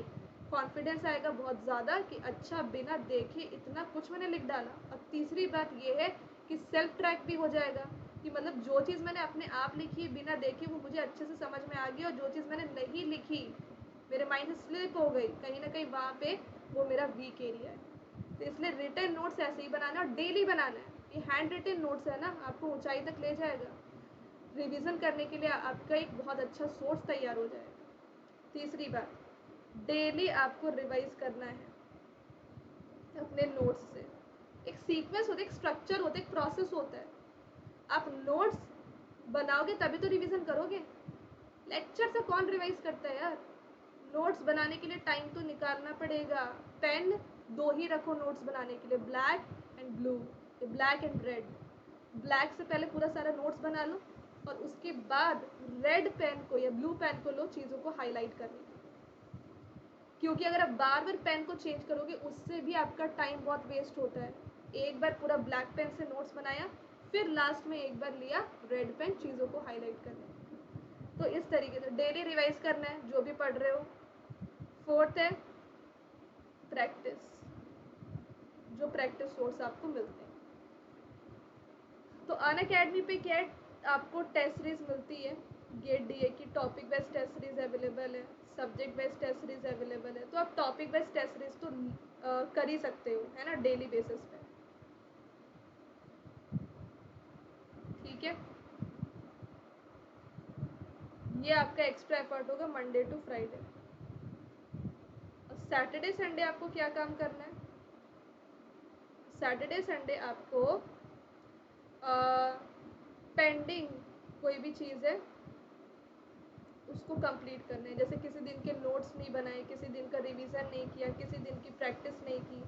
Speaker 1: कॉन्फिडेंस आएगा बहुत ज़्यादा कि अच्छा बिना देखे इतना कुछ मैंने लिख डाला। और तीसरी बात ये है कि सेल्फ ट्रैक भी हो जाएगा, कि मतलब जो चीज़ मैंने अपने आप लिखी बिना देखे वो मुझे अच्छे से समझ में आ गई, और जो चीज़ मैंने नहीं लिखी मेरे माइंड से स्लिप हो गई, कहीं ना कहीं वहाँ पे वो मेरा वीक एरिया है। तो इसलिए रिटन नोट्स ऐसे ही बनाना और डेली बनाना है। ये हैंड रिटन नोट्स है ना, आपको ऊंचाई तक ले जाएगा। रिवीजन करने के लिए आपका एक बहुत अच्छा सोर्स तैयार हो जाएगा। तीसरी बात, डेली आपको रिवाइज करना है अपने नोट्स से। एक सीक्वेंस होता है, एक स्ट्रक्चर होता है, एक प्रोसेस होता है। आप नोट्स बनाओगे तभी तो रिवीजन करोगे। लेक्चर से कौन रिवाइज करता है यार। नोट्स बनाने के लिए टाइम तो निकालना पड़ेगा। पेन दो ही रखो नोट्स बनाने के लिए, black and blue, black and red. Black से पहले पूरा सारा नोट्स बना लो, और उसके बाद रेड पेन को या ब्लू पेन को लो चीज़ों को हाईलाइट करने के लिए। क्योंकि अगर आप बार बार पेन को चेंज करोगे उससे भी आपका टाइम बहुत वेस्ट होता है। एक बार पूरा ब्लैक पेन से नोट्स बनाया, फिर लास्ट में एक बार लिया रेड पेन चीज़ों को हाईलाइट करने। तो इस तरीके से डेली रिवाइज करना है जो भी पढ़ रहे हो। फोर्थ है प्रैक्टिस, जो प्रैक्टिस सोर्स आपको मिलते हैं। तो अनअकैडमी पे क्या है, आपको टेस्ट सीरीज मिलती है। गेट डीए की topic wise test series available है, subject wise test series available है। तो आप टॉपिक वाइज टेस्ट सीरीज तो कर ही सकते हो, है ना, डेली बेसिस पे। ठीक है, ये आपका एक्स्ट्रा एफर्ट होगा Monday to Friday. Saturday Sunday आपको क्या काम करना है? सैटरडे संडे आपको पेंडिंग कोई भी चीज़ है उसको कंप्लीट करना है। जैसे किसी दिन के नोट्स नहीं बनाए, किसी दिन का रिवीजन नहीं किया, किसी दिन की प्रैक्टिस नहीं की,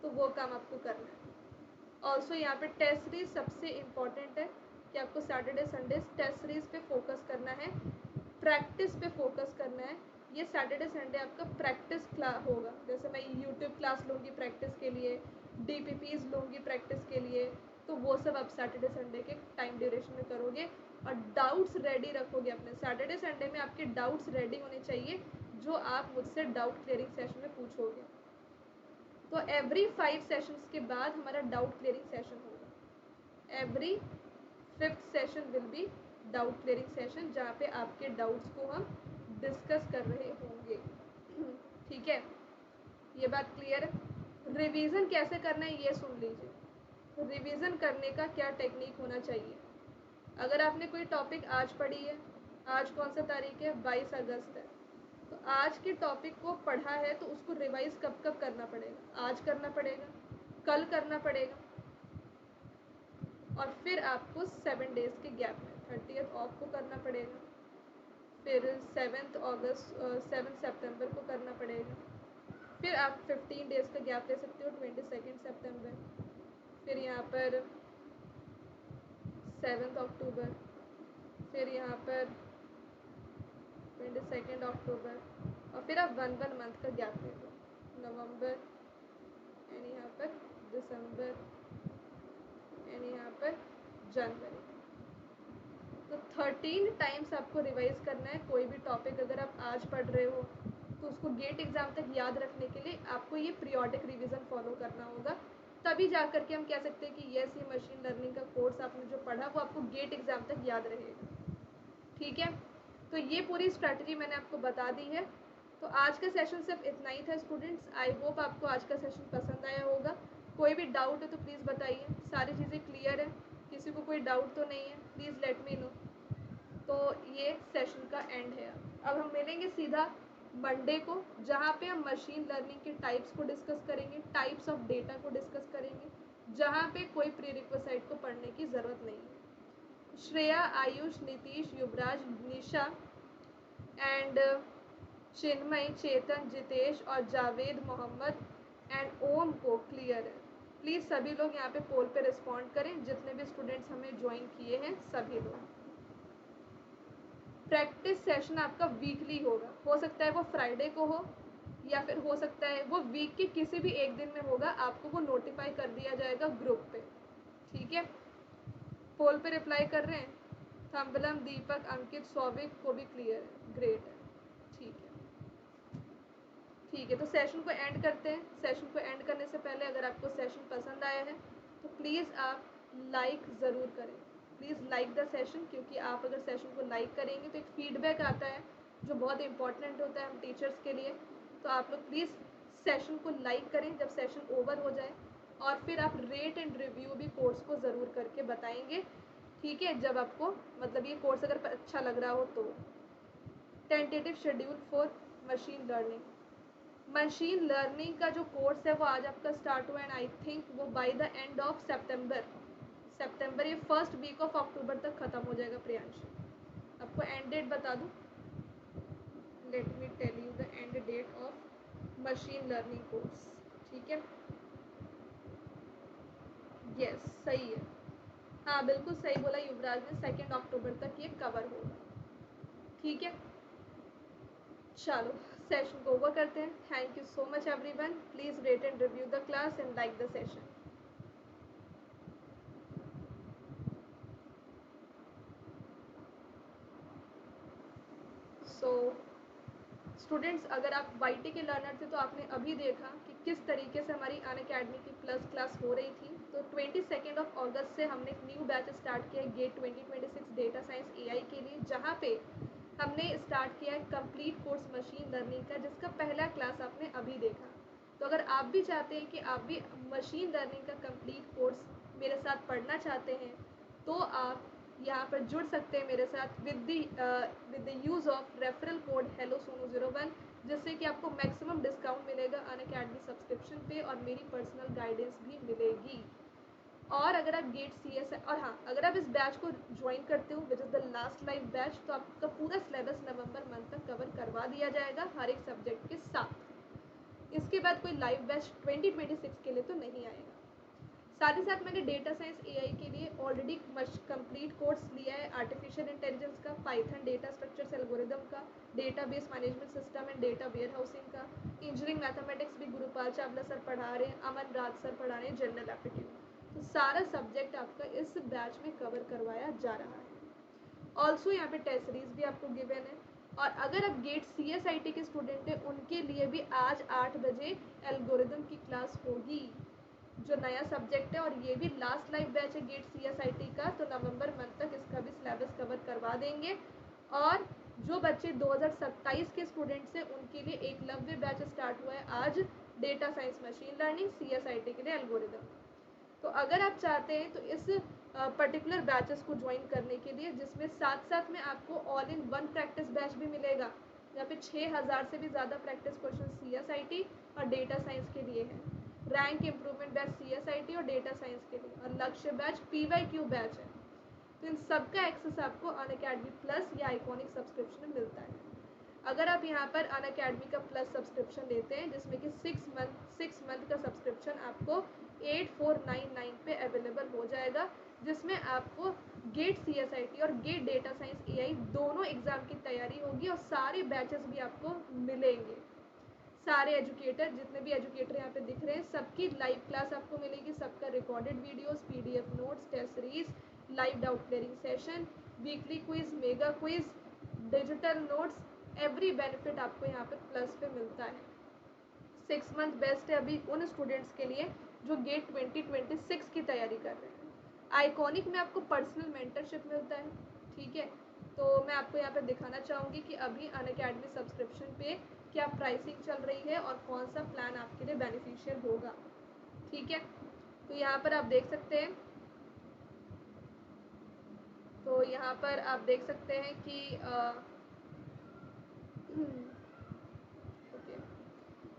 Speaker 1: तो वो काम आपको करना है। ऑल्सो यहाँ पे टेस्ट सीरीज सबसे इम्पॉर्टेंट है कि आपको सैटरडे संडे टेस्ट सीरीज पे फोकस करना है, प्रैक्टिस पे फोकस करना है। ये सैटरडे संडे आपका प्रैक्टिस क्लास होगा। जैसे मैं यूट्यूब क्लास लूँगी प्रैक्टिस के लिए, DPPs लूँगी प्रैक्टिस के लिए, तो वो सब आप सैटरडे संडे के टाइम ड्यूरेशन में करोगे। और डाउट्स रेडी रखोगे अपने। सैटरडे संडे में आपके डाउट्स रेडी होने चाहिए जो आप मुझसे डाउट क्लियरिंग सेशन में पूछोगे। तो एवरी 5 सेशंस के बाद हमारा डाउट क्लियरिंग सेशन होगा। Every 5th session will be doubt clearing session, जहाँ पे आपके डाउट्स को हम डिस्कस कर रहे होंगे। ठीक है, ये बात क्लियर है। रिवीजन कैसे करना है ये सुन लीजिए। रिवीजन करने का क्या टेक्निक होना चाहिए। अगर आपने कोई टॉपिक आज पढ़ी है, आज कौन सा तारीख है, 22 अगस्त है, तो आज के टॉपिक को पढ़ा है तो उसको रिवाइज कब कब करना पड़ेगा? आज करना पड़ेगा, कल करना पड़ेगा, और फिर आपको 7 डेज़ के गैप में 30th ऑफ को करना पड़ेगा, फिर 7 सितंबर को करना पड़ेगा, फिर आप 15 डेज़ का गैप ले सकते हो 22 सितंबर, फिर यहाँ पर 7 अक्टूबर, फिर यहाँ पर 22 अक्टूबर, और फिर आप 1 मंथ का गैप ले लो, नवंबर एंड यहाँ पर दिसंबर एंड यहाँ पर जनवरी। तो 13 टाइम्स आपको रिवाइज करना है। कोई भी टॉपिक अगर आप आज पढ़ रहे हो तो उसको गेट एग्ज़ाम तक याद रखने के लिए आपको ये पीरियोडिक रिवीजन फॉलो करना होगा। तभी जा कर के हम कह सकते हैं कि यस, ये मशीन लर्निंग का कोर्स आपने जो पढ़ा वो आपको गेट एग्ज़ाम तक याद रहेगा। ठीक है, तो ये पूरी स्ट्रैटेजी मैंने आपको बता दी है। तो आज का सेशन सिर्फ इतना ही था स्टूडेंट्स। आई होप आपको आज का सेशन पसंद आया होगा। कोई भी डाउट है तो प्लीज़ बताइए। सारी चीज़ें क्लियर है, किसी को कोई डाउट तो नहीं है? Please let me know. तो ये सेशन का एंड है। अब हम मिलेंगे सीधा मंडे को, जहाँ पे हम मशीन लर्निंग के टाइप्स को डिस्कस करेंगे, टाइप्स ऑफ डेटा को डिस्कस करेंगे, जहाँ पे कोई प्री रिक्विजिट को पढ़ने की ज़रूरत नहीं है। श्रेया, आयुष, नीतीश, युवराज, निशा एंड चिन्मय, चेतन, जितेश और जावेद मोहम्मद एंड ओम को क्लियर है। प्लीज़ सभी लोग यहाँ पे पोल पे रिस्पॉन्ड करें, जितने भी स्टूडेंट्स हमें ज्वाइन किए हैं सभी लोग। प्रैक्टिस सेशन आपका वीकली होगा। हो सकता है वो फ्राइडे को हो, या फिर हो सकता है वो वीक के किसी भी एक दिन में होगा। आपको वो नोटिफाई कर दिया जाएगा ग्रुप पे। ठीक है, पोल पे रिप्लाई कर रहे हैं? थम्बलम, दीपक, अंकित, सौविक को भी क्लियर है, ग्रेट है। ठीक है, ठीक है, तो सेशन को एंड करते हैं। सेशन को एंड करने से पहले अगर आपको सेशन पसंद आया है तो प्लीज़ आप लाइक ज़रूर करें। प्लीज़ लाइक द सेशन, क्योंकि आप अगर सेशन को लाइक करेंगे तो एक फीडबैक आता है जो बहुत इंपॉर्टेंट होता है हम टीचर्स के लिए। तो आप लोग प्लीज़ सेशन को लाइक करें जब सेशन ओवर हो जाए, और फिर आप रेट एंड रिव्यू भी कोर्स को ज़रूर करके बताएंगे, ठीक है, जब आपको मतलब ये कोर्स अगर अच्छा लग रहा हो तो। Tentative schedule for machine learning. Machine learning का जो कोर्स है वो आज आपका स्टार्ट हुआ, एंड आई थिंक वो बाय द एंड ऑफ सितंबर ये फर्स्ट वीक ऑफ अक्टूबर तक ख़त्म हो जाएगा। प्रियांशु, आपको एंड डेट बता दूँ, let me tell you the end date of machine learning course, ठीक है। यस, सही है, हाँ बिल्कुल सही बोला युवराज ने, 2 अक्टूबर तक ये कवर होगा, ठीक है। चलो सेशन को ओवर करते हैं। Thank you so much everyone, please rate and review the class and like the session. So students, अगर आप वाईटी के लर्नर थे तो आपने अभी देखा कि किस तरीके से हमारी अनअकैडमी की प्लस क्लास हो रही थी। तो 22 अगस्त से हमने एक न्यू बैच स्टार्ट किया है गेट 2026 डेटा साइंस एआई के लिए, जहाँ पे हमने स्टार्ट किया है कंप्लीट कोर्स मशीन लर्निंग का, जिसका पहला क्लास आपने अभी देखा। तो अगर आप भी चाहते हैं कि आप भी मशीन लर्निंग का कंप्लीट कोर्स मेरे साथ पढ़ना चाहते हैं, तो आप यहाँ पर जुड़ सकते हैं मेरे साथ with the use of referral code hello Sonu 01, जिससे कि आपको मैक्सिमम डिस्काउंट मिलेगा अनअकैडमी सब्सक्रिप्शन पे, और मेरी पर्सनल गाइडेंस भी मिलेगी। और अगर आप गेट सी एस और हाँ, अगर आप इस बैच को ज्वाइन करते हो which is the last live batch, तो आपका पूरा सिलेबस नवंबर मंथ तक कवर करवा दिया जाएगा हर एक सब्जेक्ट के साथ। इसके बाद कोई लाइव बैच 2026 के लिए तो नहीं आएगा। साथ ही साथ मैंने डेटा साइंस एआई के लिए ऑलरेडी कंप्लीट कोर्स लिया है, आर्टिफिशियल इंटेलिजेंस का, पाइथन डेटा स्ट्रक्चर्स एल्गोरिदम का, database management system and data warehousing का, इंजीनियरिंग मैथमेटिक्स भी गुरुपाल चावला सर पढ़ा रहे हैं, अमन राज सर पढ़ा रहे हैं, जनरल एप्टीट्यूड। तो सारा सब्जेक्ट आपका इस बैच में कवर करवाया जा रहा है। ऑल्सो यहाँ पे टेस्ट सीरीज भी आपको गिवन है। और अगर आप गेट CSIT के स्टूडेंट हैं, उनके लिए भी आज 8 बजे एल्गोरिदम की क्लास होगी, जो नया सब्जेक्ट है, और ये भी लास्ट लाइव बैच है गेट CSIT का, तो नवंबर मंथ तक इसका भी सिलेबस कवर करवा देंगे। और जो बच्चे 2027 के स्टूडेंट्स हैं, उनके लिए एकलव्य बैच स्टार्ट हुआ है आज, data science machine learning CSIT के लिए एल्गोरिदम। तो अगर आप चाहते हैं तो इस पर्टिकुलर बैचेस को ज्वाइन करने के लिए, जिसमें साथ साथ में आपको all in one practice batch भी मिलेगा, यहाँ पे 6000 से भी ज़्यादा प्रैक्टिस क्वेश्चन CSIT और डेटा साइंस के लिए हैं, रैंक इम्प्रूवमेंट बैच CSIT और डेटा साइंस के लिए, और लक्ष्य बैच PYQ बैच है। तो इन सब का एक्सेस आपको अनअकैडमी प्लस या आइकॉनिक सब्सक्रिप्शन में मिलता है। अगर आप यहाँ पर अनअकैडमी का प्लस सब्सक्रिप्शन लेते हैं, जिसमें कि 6 मंथ का सब्सक्रिप्शन आपको 8499 पे अवेलेबल हो जाएगा, जिसमें आपको गेट CSIT और गेट डेटा साइंस एआई दोनों एग्ज़ाम की तैयारी होगी, और सारे बैचेस भी आपको मिलेंगे। सारे एजुकेटर, जितने भी एजुकेटर यहाँ पे दिख रहे हैं, सबकी लाइव क्लास आपको मिलेगी, सबका recorded videos, PDF notes, test series, live doubt clearing session, weekly quiz, mega quiz, digital notes, every benefit आपको यहाँ पे प्लस पे मिलता है। 6 मंथ बेस्ट है अभी उन स्टूडेंट्स के लिए जो गेट 2026 की तैयारी कर रहे हैं। आइकॉनिक में आपको पर्सनल मेंटरशिप मिलता है, ठीक है। तो मैं आपको यहाँ पे दिखाना चाहूँगी कि अभी अनअकैडमी सब्सक्रिप्शन पे क्या प्राइसिंग चल रही है और कौन सा प्लान आपके लिए बेनिफिशियल होगा, ठीक है। तो यहाँ पर आप देख सकते हैं, तो यहाँ पर आप देख सकते हैं कि ओके,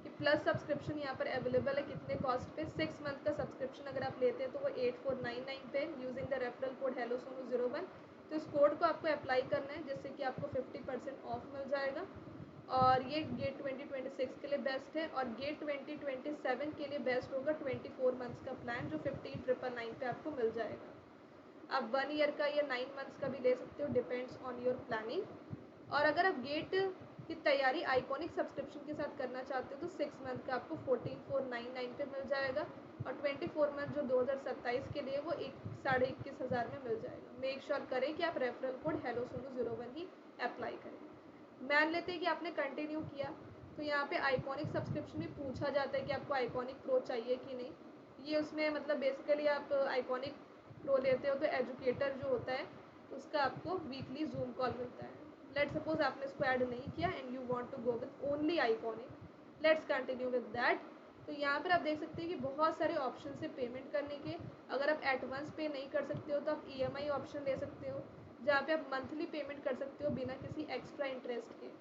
Speaker 1: कि प्लस सब्सक्रिप्शन यहाँ पर अवेलेबल है कितने कॉस्ट पे। 6 मंथ का सब्सक्रिप्शन अगर आप लेते हैं तो वो 8499 पे, using the referral code hello Sonu 01। तो इस कोड को आपको अप्लाई करना है, जिससे कि आपको 50% ऑफ मिल जाएगा। और ये गेट 2026 के लिए बेस्ट है, और गेट 2027 के लिए बेस्ट होगा 24 मंथ्स का प्लान, जो 15999 पे आपको मिल जाएगा। आप 1 ईयर का या 9 मंथ्स का भी ले सकते हो, डिपेंड्स ऑन योर प्लानिंग। और अगर आप गेट की तैयारी आइकॉनिक सब्सक्रिप्शन के साथ करना चाहते हो तो 6 मंथ का आपको 14499 पे मिल जाएगा, और 24 मंथ जो 2027 के लिए वो 21,500 में मिल जाएगा। मेक श्योर करें कि आप रेफरल कोड हेलो सोनू 01 ही अप्लाई करें। मान लेते हैं कि आपने कंटिन्यू किया, तो यहाँ पे आइकॉनिक सब्सक्रिप्शन भी पूछा जाता है कि आपको आइकॉनिक प्रो चाहिए कि नहीं। ये उसमें मतलब बेसिकली आप आइकॉनिक प्रो लेते हो तो एजुकेटर जो होता है उसका आपको वीकली जूम कॉल मिलता है। लेट सपोज आपने इसको ऐड नहीं किया and you want to go with only iconic. Let's continue with that. तो यहाँ पर आप देख सकते हैं कि बहुत सारे ऑप्शन है पेमेंट करने के। अगर आप एडवांस पे नहीं कर सकते हो तो आप EMI ऑप्शन ले सकते हो, जहाँ पे आप मंथली पेमेंट कर सकते हो बिना किसी एक्स्ट्रा इंटरेस्ट के।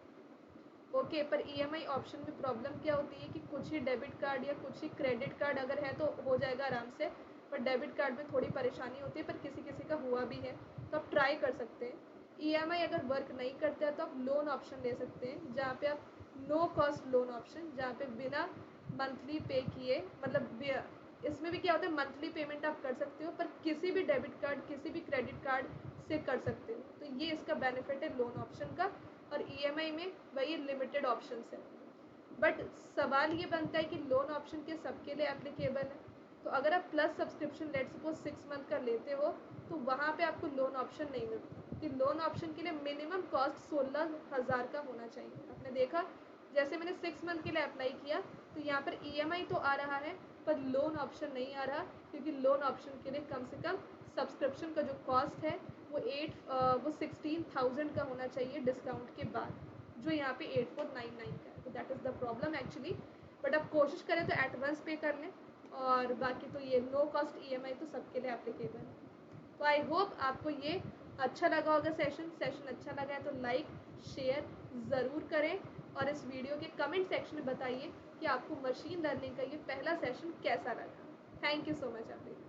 Speaker 1: ओके, पर EMI ऑप्शन में प्रॉब्लम क्या होती है कि कुछ ही डेबिट कार्ड या कुछ ही क्रेडिट कार्ड अगर है तो हो जाएगा आराम से, पर डेबिट कार्ड में थोड़ी परेशानी होती है, पर किसी किसी का हुआ भी है तो आप ट्राई कर सकते हैं। EMI अगर वर्क नहीं करता है तो आप लोन ऑप्शन ले सकते हैं, जहाँ पे आप नो कॉस्ट लोन ऑप्शन, जहाँ पे बिना मंथली पे किए, मतलब इसमें भी क्या होता है मंथली पेमेंट आप कर सकते हो पर किसी भी डेबिट कार्ड किसी भी क्रेडिट कार्ड से कर सकते हो। तो ये इसका बेनिफिट है लोन ऑप्शन का। और EMI में वही लिमिटेड ऑप्शंस है। बट सवाल ये बनता है कि लोन ऑप्शन के सबके लिए एप्लीकेबल है? तो अगर आप plus subscription let suppose 6 month का लेते हो तो वहाँ पे आपको लोन ऑप्शन नहीं मिलता, कि लोन ऑप्शन के लिए मिनिमम कॉस्ट 16,000 का होना चाहिए। आपने देखा, जैसे मैंने 6 मंथ के लिए अप्लाई किया तो यहाँ पर EMI तो आ रहा है पर लोन ऑप्शन नहीं आ रहा, क्योंकि लोन ऑप्शन के लिए कम से कम सब्सक्रिप्शन का जो कॉस्ट है वो 16,000 का होना चाहिए डिस्काउंट के बाद, जो यहाँ पे 8499 का है। तो that is the problem actually. But आप कोशिश करें तो एडवांस पे कर लें, और बाकी तो ये नो कॉस्ट EMI तो सबके लिए एप्लीकेबल है। तो आई होप आपको ये अच्छा लगा होगा। सेशन अच्छा लगा है तो लाइक शेयर ज़रूर करें, और इस वीडियो के कमेंट सेक्शन में बताइए कि आपको मशीन लर्निंग का ये पहला सेशन कैसा लगा। Thank you so much everyone.